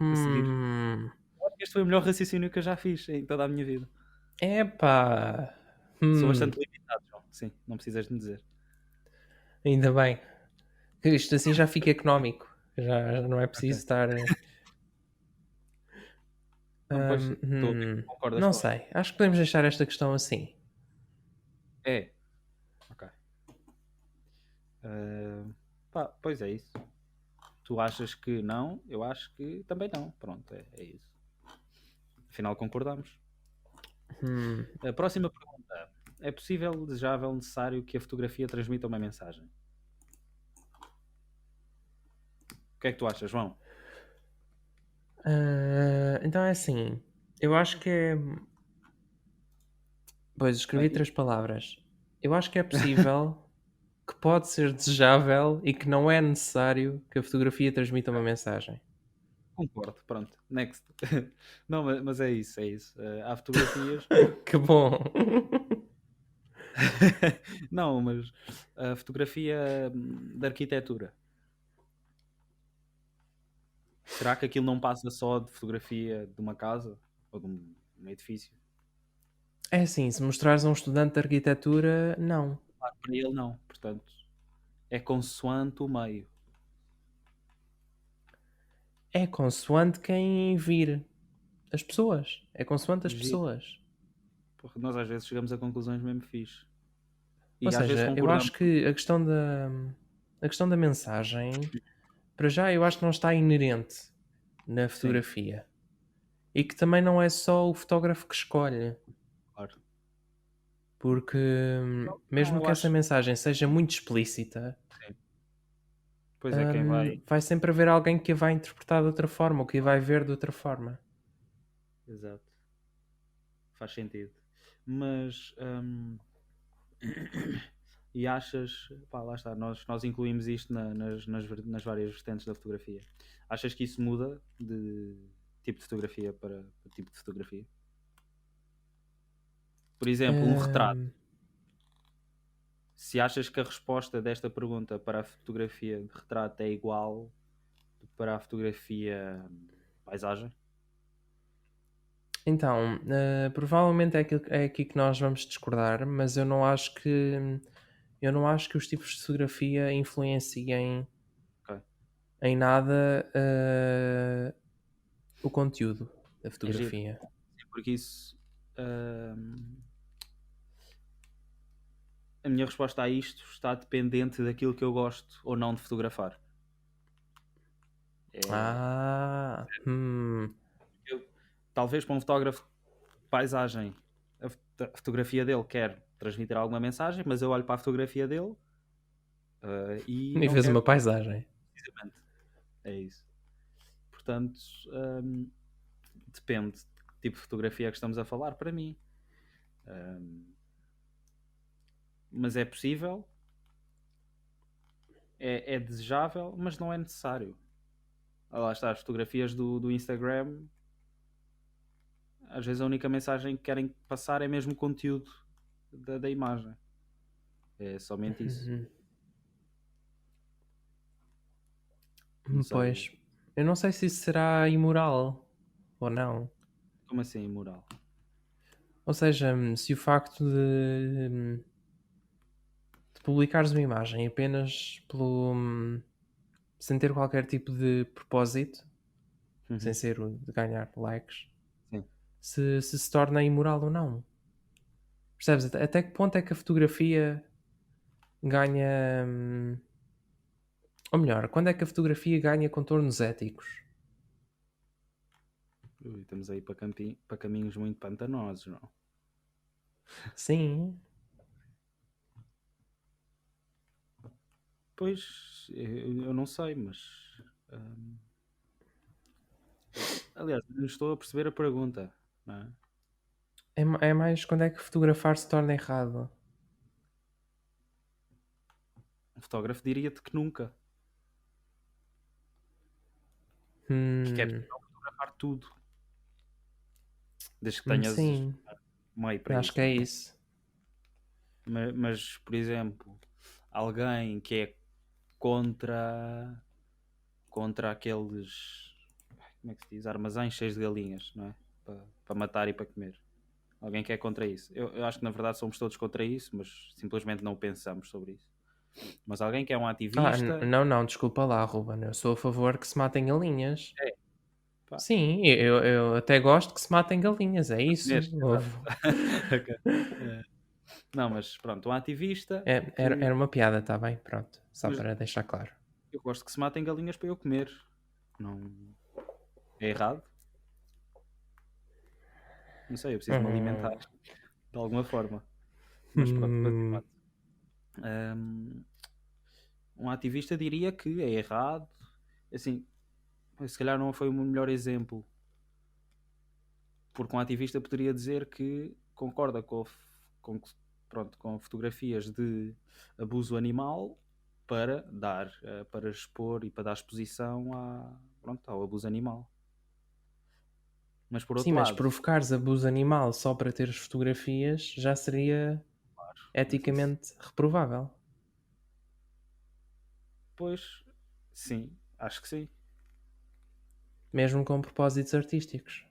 Speaker 2: Hum,
Speaker 1: a seguir?
Speaker 2: hum,
Speaker 1: Eu acho que este foi o melhor raciocínio que eu já fiz em toda a minha vida.
Speaker 2: epá.
Speaker 1: Sou bastante limitado, João. Sim, não precisas de me dizer.
Speaker 2: Ainda bem. Isto assim já fica económico. Já não é
Speaker 1: Ok.
Speaker 2: preciso estar.
Speaker 1: Não, pois, estou a ver que concordas
Speaker 2: Não
Speaker 1: comigo.
Speaker 2: sei. Acho que podemos deixar esta questão assim.
Speaker 1: É. Ok. Ah, pá, pois é isso. Tu achas que não, eu acho que também não. Pronto, é isso. Afinal, concordamos.
Speaker 2: Hum,
Speaker 1: A próxima pergunta. É possível, desejável, necessário que a fotografia transmita uma mensagem? O que é que tu achas, João?
Speaker 2: então é assim. Eu acho que é. Pois, escrevi
Speaker 1: E
Speaker 2: 3 palavras. Eu acho que é possível, que pode ser desejável e que não é necessário que a fotografia transmita uma mensagem.
Speaker 1: concordo, pronto, next. Não, mas é isso, é isso. Há fotografias.
Speaker 2: Que bom!
Speaker 1: Não, mas a fotografia da arquitetura. Será que aquilo não passa só de fotografia de uma casa ou de um edifício?
Speaker 2: É assim, se mostrares a um estudante de arquitetura, não.
Speaker 1: Claro, para ele não. Portanto, é consoante o meio.
Speaker 2: É consoante quem vir. As pessoas. É consoante as
Speaker 1: Giro.
Speaker 2: pessoas.
Speaker 1: Porque nós às vezes chegamos a conclusões mesmo fixe.
Speaker 2: Ou
Speaker 1: E às vezes
Speaker 2: seja, eu
Speaker 1: concordamos.
Speaker 2: acho que a questão da mensagem, para já, eu acho que não está inerente na
Speaker 1: Sim,
Speaker 2: fotografia. E que também não é só o fotógrafo que escolhe.
Speaker 1: claro.
Speaker 2: Porque
Speaker 1: Não,
Speaker 2: mesmo
Speaker 1: eu
Speaker 2: que essa
Speaker 1: acho.
Speaker 2: mensagem seja muito explícita,
Speaker 1: Sim. Pois é, quem vai.
Speaker 2: vai sempre haver alguém que a vai interpretar de outra forma, ou que a vai ver de outra forma.
Speaker 1: Exato. Faz sentido. Mas. E achas. Pá, lá está. Nós incluímos isto nas várias vertentes da fotografia. Achas que isso muda de tipo de fotografia para tipo de fotografia? Por exemplo, um retrato.
Speaker 2: Hum,
Speaker 1: Se achas que a resposta desta pergunta para a fotografia de retrato é igual para a fotografia paisagem?
Speaker 2: então, provavelmente é aqui que nós vamos discordar, mas eu não acho que os tipos de fotografia influenciem
Speaker 1: Ok.
Speaker 2: em nada o conteúdo da
Speaker 1: É giro.
Speaker 2: fotografia.
Speaker 1: Sim, porque isso. hum, a minha resposta a isto está dependente daquilo que eu gosto ou não de fotografar. É,
Speaker 2: Ah,
Speaker 1: eu- talvez para um fotógrafo de paisagem, a fotografia dele quer transmitir alguma mensagem, mas eu olho para a fotografia dele e
Speaker 2: e
Speaker 1: não
Speaker 2: fez uma
Speaker 1: quero
Speaker 2: paisagem.
Speaker 1: precisamente. É isso. Portanto, hum, depende de que tipo de fotografia é que estamos a falar para mim. Hum, mas é possível, é desejável, mas não é necessário. Lá está, as fotografias do Instagram, às vezes a única mensagem que querem passar é mesmo o conteúdo da imagem. É somente isso.
Speaker 2: Uhum.
Speaker 1: Não sei
Speaker 2: Pois, eu não sei se isso será imoral ou não.
Speaker 1: como assim imoral.
Speaker 2: Ou seja, se o facto de publicares uma imagem apenas sem ter qualquer tipo de propósito, sem
Speaker 1: Uhum.
Speaker 2: ser o de ganhar likes,
Speaker 1: Sim.
Speaker 2: se torna imoral ou não. Percebes? Até que ponto é que a fotografia ganha. Ou melhor, quando é que a fotografia ganha contornos éticos?
Speaker 1: Ui, estamos aí para caminhos muito pantanosos, não?
Speaker 2: Sim.
Speaker 1: Pois, eu não sei, mas hum, aliás, não estou a perceber a pergunta, não é?
Speaker 2: É mais quando é que fotografar se torna errado.
Speaker 1: Um fotógrafo diria-te que nunca, que é
Speaker 2: Hum,
Speaker 1: possível fotografar tudo, desde que tenhas
Speaker 2: sim,
Speaker 1: meio para
Speaker 2: acho que
Speaker 1: isso,
Speaker 2: é
Speaker 1: não é?
Speaker 2: isso.
Speaker 1: Mas, por exemplo, alguém que é contra aqueles, como é que se diz, armazéns cheios de galinhas, não é? Para matar e para comer. Alguém que é contra isso. Eu acho que na verdade somos todos contra isso, mas simplesmente não pensamos sobre isso. Mas alguém que é um ativista,
Speaker 2: Não, não, desculpa lá, Ruben. Eu sou a favor que se matem galinhas.
Speaker 1: é, pá,
Speaker 2: Sim, eu até gosto que se matem galinhas, é isso.
Speaker 1: comer, exato. Ok. Eh, não, mas pronto, um ativista que.
Speaker 2: Era uma piada, está bem? Pronto, só
Speaker 1: Mas
Speaker 2: para deixar claro.
Speaker 1: eu gosto que se matem galinhas para eu comer. Não é errado? Não sei, eu preciso me
Speaker 2: Hum,
Speaker 1: alimentar de alguma forma. Mas pronto,
Speaker 2: hum,
Speaker 1: continuando. Um ativista diria que é errado. Assim, se calhar não foi o melhor exemplo, porque um ativista poderia dizer que concorda com fotografias de abuso animal para dar, para expor e para dar exposição ao abuso animal. Mas por
Speaker 2: Sim,
Speaker 1: outro
Speaker 2: mas
Speaker 1: lado,
Speaker 2: provocares abuso animal só para teres fotografias já seria
Speaker 1: claro, mas isso,
Speaker 2: eticamente reprovável.
Speaker 1: pois, sim, acho que sim.
Speaker 2: Mesmo com propósitos artísticos.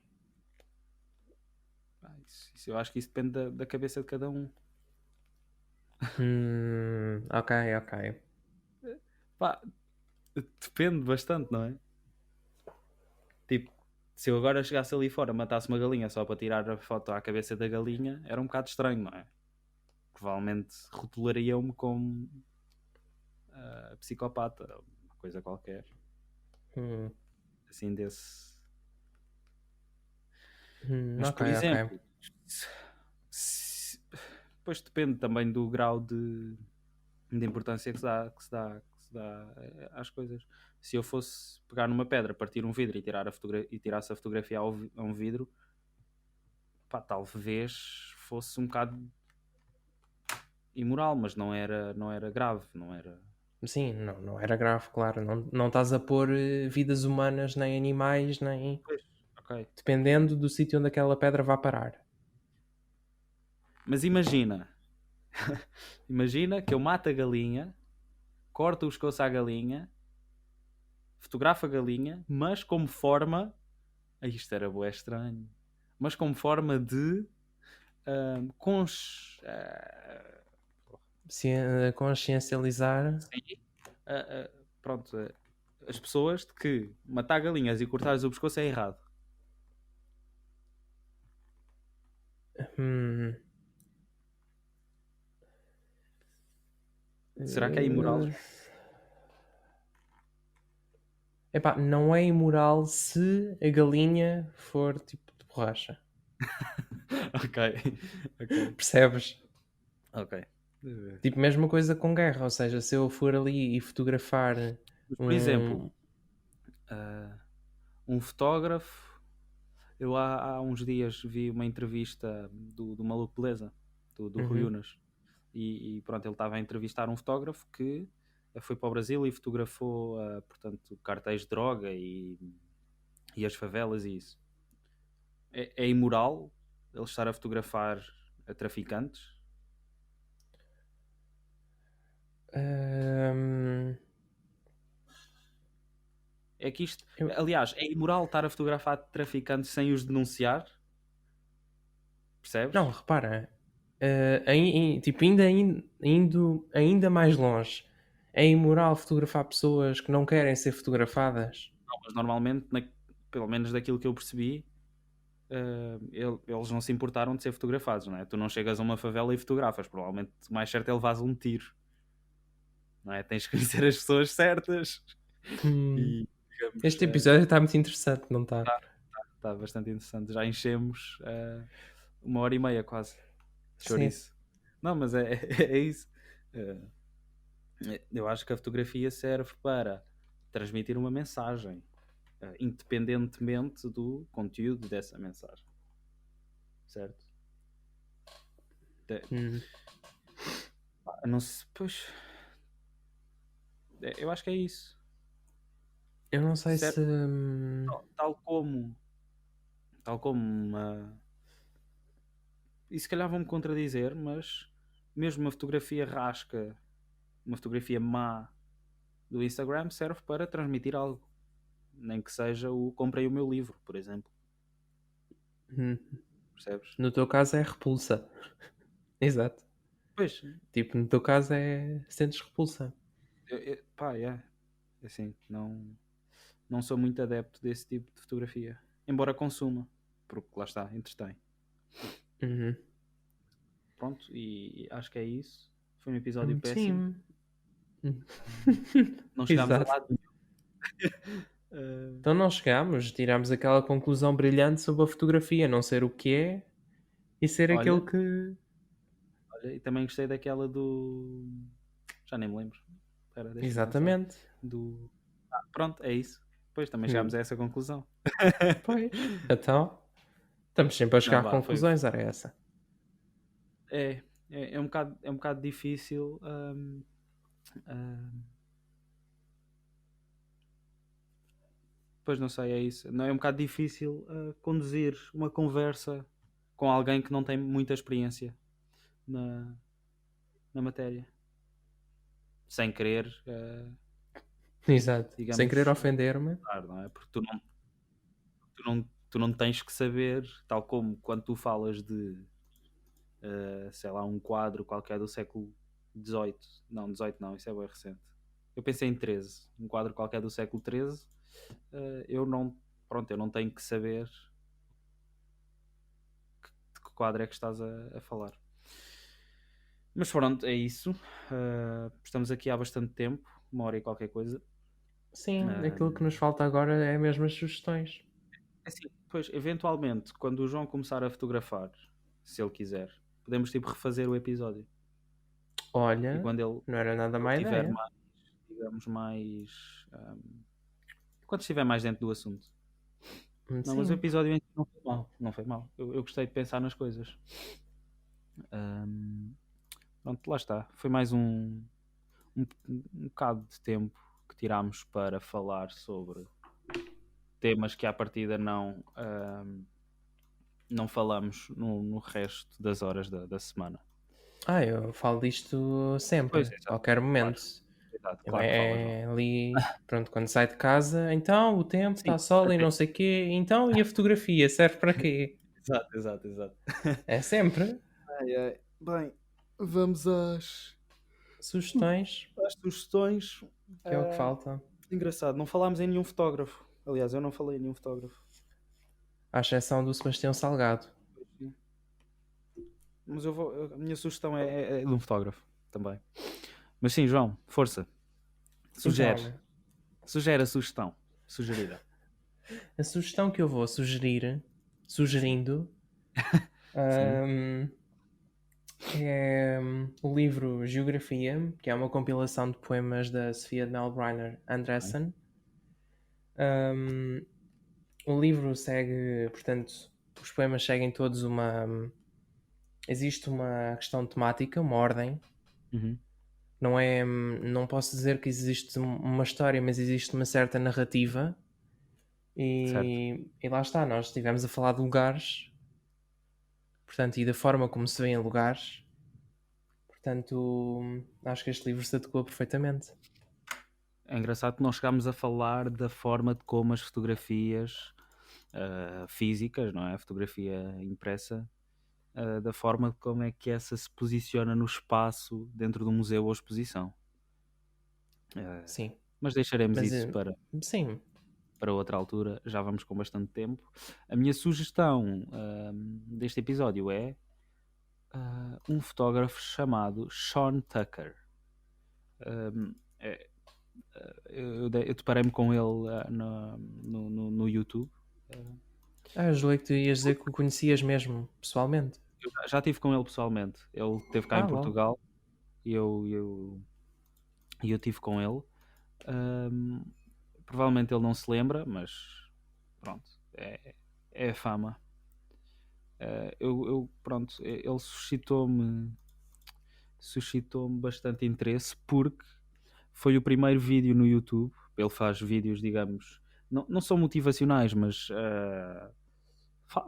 Speaker 1: Eu acho que isso depende da cabeça de cada um.
Speaker 2: Ok.
Speaker 1: Pá, depende bastante, não é? Tipo, se eu agora chegasse ali fora, matasse uma galinha só para tirar a foto à cabeça da galinha, era um bocado estranho, não é? Provavelmente rotulariam-me como psicopata, uma coisa qualquer.
Speaker 2: Hum,
Speaker 1: Assim desse. Mas,
Speaker 2: ok.
Speaker 1: por exemplo, depois depende também do grau de importância que se dá às coisas. Se eu fosse pegar numa pedra, partir um vidro e tirasse a fotografia a um vidro, pá, talvez fosse um bocado imoral, mas não era grave, não era.
Speaker 2: Sim, não era grave, claro. Não estás a pôr vidas humanas, nem animais, nem.
Speaker 1: Pois, ok.
Speaker 2: Dependendo do sítio onde aquela pedra vai parar.
Speaker 1: Mas imagina, imagina que eu mato a galinha, corto o pescoço à galinha, fotografo a galinha, mas como forma. Isto era bué estranho. Mas como forma de.
Speaker 2: Consciencializar.
Speaker 1: Sim, pronto, as pessoas de que matar galinhas e cortar-lhes o pescoço é errado.
Speaker 2: Hum,
Speaker 1: Será que é imoral?
Speaker 2: Epá, não é imoral se a galinha for tipo de borracha.
Speaker 1: Ok, ok,
Speaker 2: Percebes?
Speaker 1: ok.
Speaker 2: Tipo, mesma coisa com guerra. Ou seja, se eu for ali e fotografar
Speaker 1: Mas, por exemplo,
Speaker 2: um.
Speaker 1: um fotógrafo. Eu há uns dias vi uma entrevista do Maluco Beleza, do Rui
Speaker 2: Uhum.
Speaker 1: Unas. E pronto, ele estava a entrevistar um fotógrafo que foi para o Brasil e fotografou, portanto, cartéis de droga e as favelas e isso. É imoral ele estar a fotografar a traficantes?
Speaker 2: Hum,
Speaker 1: É que isto,
Speaker 2: eu-
Speaker 1: aliás, é imoral estar a fotografar traficantes sem os denunciar?
Speaker 2: Não,
Speaker 1: Percebes?
Speaker 2: repara. Tipo, indo ainda mais longe. É imoral fotografar pessoas que não querem ser fotografadas?
Speaker 1: Não, mas normalmente, pelo menos daquilo que eu percebi, eles não se importaram de ser fotografados, não é? Tu não chegas a uma favela e fotografas, provavelmente o mais certo é levares um tiro, não é? Tens que conhecer as pessoas certas
Speaker 2: Hum,
Speaker 1: e, digamos,
Speaker 2: Este episódio está muito interessante, não está?
Speaker 1: está bastante interessante. Já enchemos 1h30 quase de
Speaker 2: Sim.
Speaker 1: chouriço. Não, mas é isso. Eu acho que a fotografia serve para transmitir uma mensagem, independentemente do conteúdo dessa mensagem, certo?
Speaker 2: Hum.
Speaker 1: Não sei, pois, eu acho que é isso.
Speaker 2: Eu não sei se.
Speaker 1: Certo? Tal como e se calhar vão-me contradizer, mas mesmo uma fotografia rasca, uma fotografia má do Instagram serve para transmitir algo. Nem que seja o comprei o meu livro, por exemplo.
Speaker 2: hum,
Speaker 1: Percebes?
Speaker 2: No teu caso é repulsa. Exato.
Speaker 1: Pois,
Speaker 2: Tipo, no teu caso é. Sentes repulsa.
Speaker 1: pá, é. Assim, não sou muito adepto desse tipo de fotografia. Embora consuma, porque lá está, entretém.
Speaker 2: Uhum.
Speaker 1: Pronto, e acho que é isso. Foi um episódio péssimo.
Speaker 2: Sim.
Speaker 1: Não chegámos a
Speaker 2: Exato.
Speaker 1: lado nenhum.
Speaker 2: Então não chegámos, tirámos aquela conclusão brilhante sobre a fotografia, não ser o que é e ser
Speaker 1: Olha,
Speaker 2: aquele que.
Speaker 1: olha, e também gostei daquela do. Já nem me lembro. Espera, deixa-me pensar.
Speaker 2: Exatamente.
Speaker 1: Pronto, é isso. Depois também
Speaker 2: Hum,
Speaker 1: chegámos a essa conclusão.
Speaker 2: Pois. Então, estamos sempre a chegar
Speaker 1: Não,
Speaker 2: a
Speaker 1: vá,
Speaker 2: conclusões, era essa.
Speaker 1: É um bocado difícil. Pois não sei, é isso. Não, é um bocado difícil conduzir uma conversa com alguém que não tem muita experiência na matéria. Sem querer,
Speaker 2: Exato. Sem querer
Speaker 1: digamos,
Speaker 2: ofender-me.
Speaker 1: claro, não é? Porque tu não tens que saber, tal como quando tu falas de, sei lá, um quadro qualquer do século XVIII. Não, XVIII não, isso é bem recente. Eu pensei em 13, um quadro qualquer do século XIII. Eu não tenho que saber de que quadro é que estás a falar. Mas pronto, é isso. Estamos aqui há bastante tempo, 1 hora e qualquer coisa.
Speaker 2: Sim, aquilo que nos falta agora é mesmo as sugestões.
Speaker 1: Assim, pois, eventualmente, quando o João começar a fotografar, se ele quiser, podemos tipo refazer o episódio. E
Speaker 2: Olha,
Speaker 1: quando ele
Speaker 2: não era nada má
Speaker 1: tiver
Speaker 2: ideia.
Speaker 1: mais, digamos, mais. Quando estiver mais dentro do assunto. Não, mas o
Speaker 2: Sim.
Speaker 1: episódio em si não foi mal. Não foi mal. Eu gostei de pensar nas coisas. Ahm, Pronto, lá está. Foi mais um bocado de tempo que tirámos para falar sobre temas que à partida não falamos no resto das horas da semana.
Speaker 2: Eu falo disto sempre,
Speaker 1: Pois,
Speaker 2: a
Speaker 1: exato,
Speaker 2: qualquer
Speaker 1: claro.
Speaker 2: momento.
Speaker 1: Exato,
Speaker 2: Eu
Speaker 1: claro que falas, João.
Speaker 2: é ali, pronto, quando sai de casa, então o tempo
Speaker 1: Sim,
Speaker 2: está sol e
Speaker 1: até.
Speaker 2: não sei o quê, então e a fotografia serve para quê?
Speaker 1: Exato, exato, exato.
Speaker 2: É sempre
Speaker 1: Ai, ai. Bem, vamos
Speaker 2: sugestões,
Speaker 1: às sugestões.
Speaker 2: que é o que
Speaker 1: Ah,
Speaker 2: falta.
Speaker 1: Engraçado, não falámos em nenhum fotógrafo. Aliás, eu não falei em nenhum fotógrafo.
Speaker 2: À exceção do Sebastião Salgado.
Speaker 1: Mas a minha sugestão é de um fotógrafo também. Mas sim, João, força. Sugere.
Speaker 2: Então,
Speaker 1: Sugere a sugestão. Sugerida.
Speaker 2: a sugestão que eu vou sugerindo,
Speaker 1: Sim.
Speaker 2: é o livro Geografia, que é uma compilação de poemas da Sofia de Melbrenner
Speaker 1: Ok.
Speaker 2: Andressen. Um, o livro segue, portanto, os poemas seguem todos existe uma questão temática, uma ordem.
Speaker 1: Uhum.
Speaker 2: Não posso dizer que existe uma história, mas existe uma certa narrativa.
Speaker 1: Certo.
Speaker 2: E lá está, nós estivemos a falar de lugares, portanto, e da forma como se vê em lugares. Portanto, acho que este livro se adequa perfeitamente.
Speaker 1: É engraçado que nós chegámos a falar da forma de como as fotografias físicas, não é? A fotografia impressa, da forma de como é que essa se posiciona no espaço dentro do museu ou exposição.
Speaker 2: Sim.
Speaker 1: Mas deixaremos
Speaker 2: Mas,
Speaker 1: isso
Speaker 2: sim.
Speaker 1: para outra altura, já vamos com bastante tempo. A minha sugestão deste episódio é um fotógrafo chamado Sean Tucker. Eu deparei-me com ele no YouTube.
Speaker 2: Eu julguei que tu ias dizer que o conhecias mesmo, pessoalmente.
Speaker 1: Eu já estive com ele pessoalmente. Ele esteve cá em
Speaker 2: Uau.
Speaker 1: Portugal e eu estive com ele. Ahm, Provavelmente ele não se lembra, mas pronto, é a fama. Pronto, ele suscitou-me bastante interesse porque foi o primeiro vídeo no YouTube. Ele faz vídeos, digamos, não são motivacionais, mas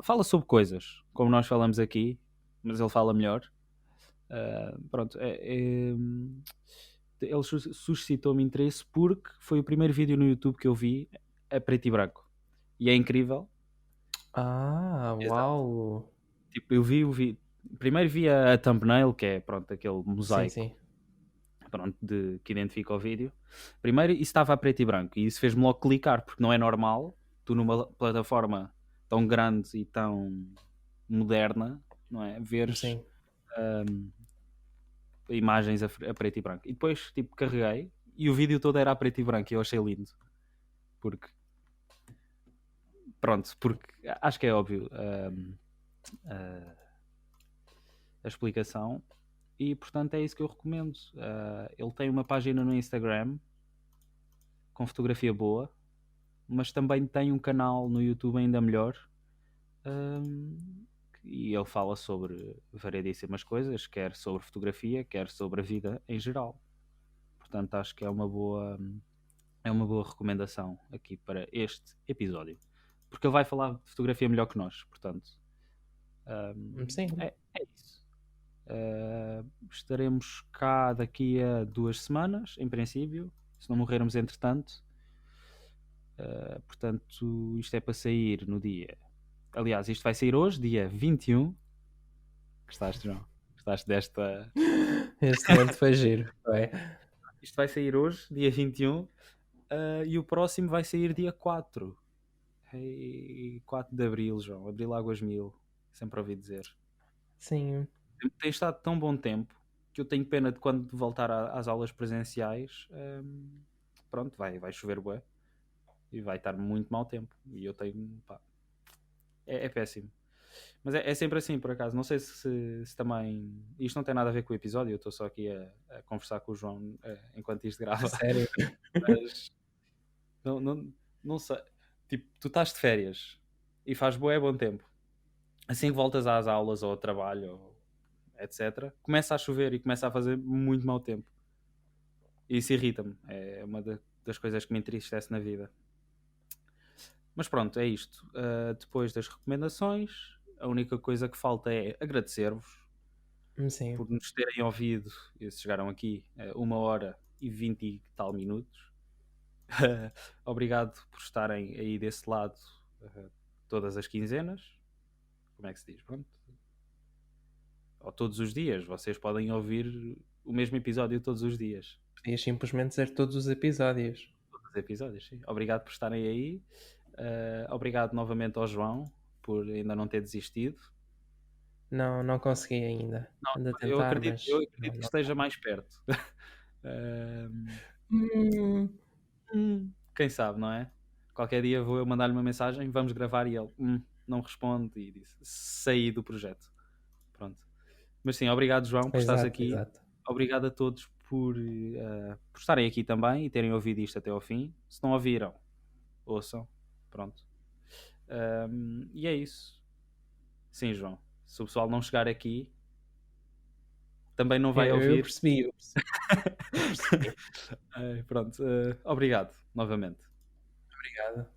Speaker 1: fala sobre coisas, como nós falamos aqui, mas ele fala melhor. Pronto, ele suscitou-me interesse porque foi o primeiro vídeo no YouTube que eu vi a preto e branco. E é incrível. Exato.
Speaker 2: Uau.
Speaker 1: Tipo, eu vi. Primeiro vi a thumbnail, que é pronto, aquele
Speaker 2: Sim,
Speaker 1: mosaico,
Speaker 2: sim.
Speaker 1: pronto, que identifica o vídeo. Primeiro, isso estava a preto e branco. E isso fez-me logo clicar, porque não é normal tu numa plataforma tão grande e tão moderna, não é? Veres
Speaker 2: Sim.
Speaker 1: imagens a preto e branco. E depois, tipo, carreguei e o vídeo todo era a preto e branco e eu achei lindo. Porque, pronto, porque acho que é óbvio a explicação. E, portanto, é isso que eu recomendo. Ele tem uma página no Instagram com fotografia boa, mas também tem um canal no YouTube ainda melhor, e ele fala sobre variedíssimas coisas, quer sobre fotografia, quer sobre a vida em geral. Portanto, acho que é uma boa recomendação aqui para este episódio. Porque ele vai falar de fotografia melhor que nós, portanto,
Speaker 2: Sim.
Speaker 1: é isso. Estaremos cá daqui a 2 semanas, em princípio, se não morrermos entretanto. Portanto, isto é para sair no dia. Aliás, isto vai sair hoje, dia 21. Gostaste, João? Gostaste desta.
Speaker 2: Este momento foi giro. Foi.
Speaker 1: Isto vai sair hoje, dia 21. E o próximo vai sair dia 4. 4 de Abril, João. Abril Águas 1000. Sempre ouvi dizer.
Speaker 2: Sim.
Speaker 1: Tem estado tão bom tempo que eu tenho pena de quando voltar às aulas presenciais. Pronto, vai chover bué. E vai estar muito mau tempo. E eu tenho. Pá, é péssimo. Mas é sempre assim, por acaso. Não sei se também. Isto não tem nada a ver com o episódio. Eu estou só aqui a conversar com o João enquanto isto grava.
Speaker 2: Sério.
Speaker 1: Mas não sei. Tipo, tu estás de férias e faz bom tempo. Assim que voltas às aulas ou ao trabalho, etc., começa a chover e começa a fazer muito mau tempo. E isso irrita-me. É uma das coisas que me entristece na vida. Mas pronto, é isto. Depois das recomendações, a única coisa que falta é agradecer-vos
Speaker 2: Sim.
Speaker 1: por nos terem ouvido. E se chegaram aqui 1h e 20 e tal minutos. Obrigado por estarem aí desse lado todas as quinzenas. Como é que se diz? Pronto. Ou todos os dias. Vocês podem ouvir o mesmo episódio todos os dias.
Speaker 2: Podias simplesmente dizer todos os episódios.
Speaker 1: Todos os episódios, sim. Obrigado por estarem aí. Obrigado novamente ao João por ainda não ter desistido.
Speaker 2: Não consegui ainda. Ando a tentar,
Speaker 1: eu acredito,
Speaker 2: mas
Speaker 1: que esteja mais perto. Quem sabe, não é? Qualquer dia vou eu mandar-lhe uma mensagem, vamos gravar e ele não responde e disse saí do projeto. Pronto. Mas sim, obrigado João por estares aqui.
Speaker 2: Exato.
Speaker 1: Obrigado a todos por estarem aqui também e terem ouvido isto até ao fim. Se não ouviram, ouçam. Pronto. E é isso. Sim, João. Se o pessoal não chegar aqui, também não vai ouvir.
Speaker 2: Eu percebi.
Speaker 1: Pronto. Obrigado novamente.
Speaker 2: Obrigado.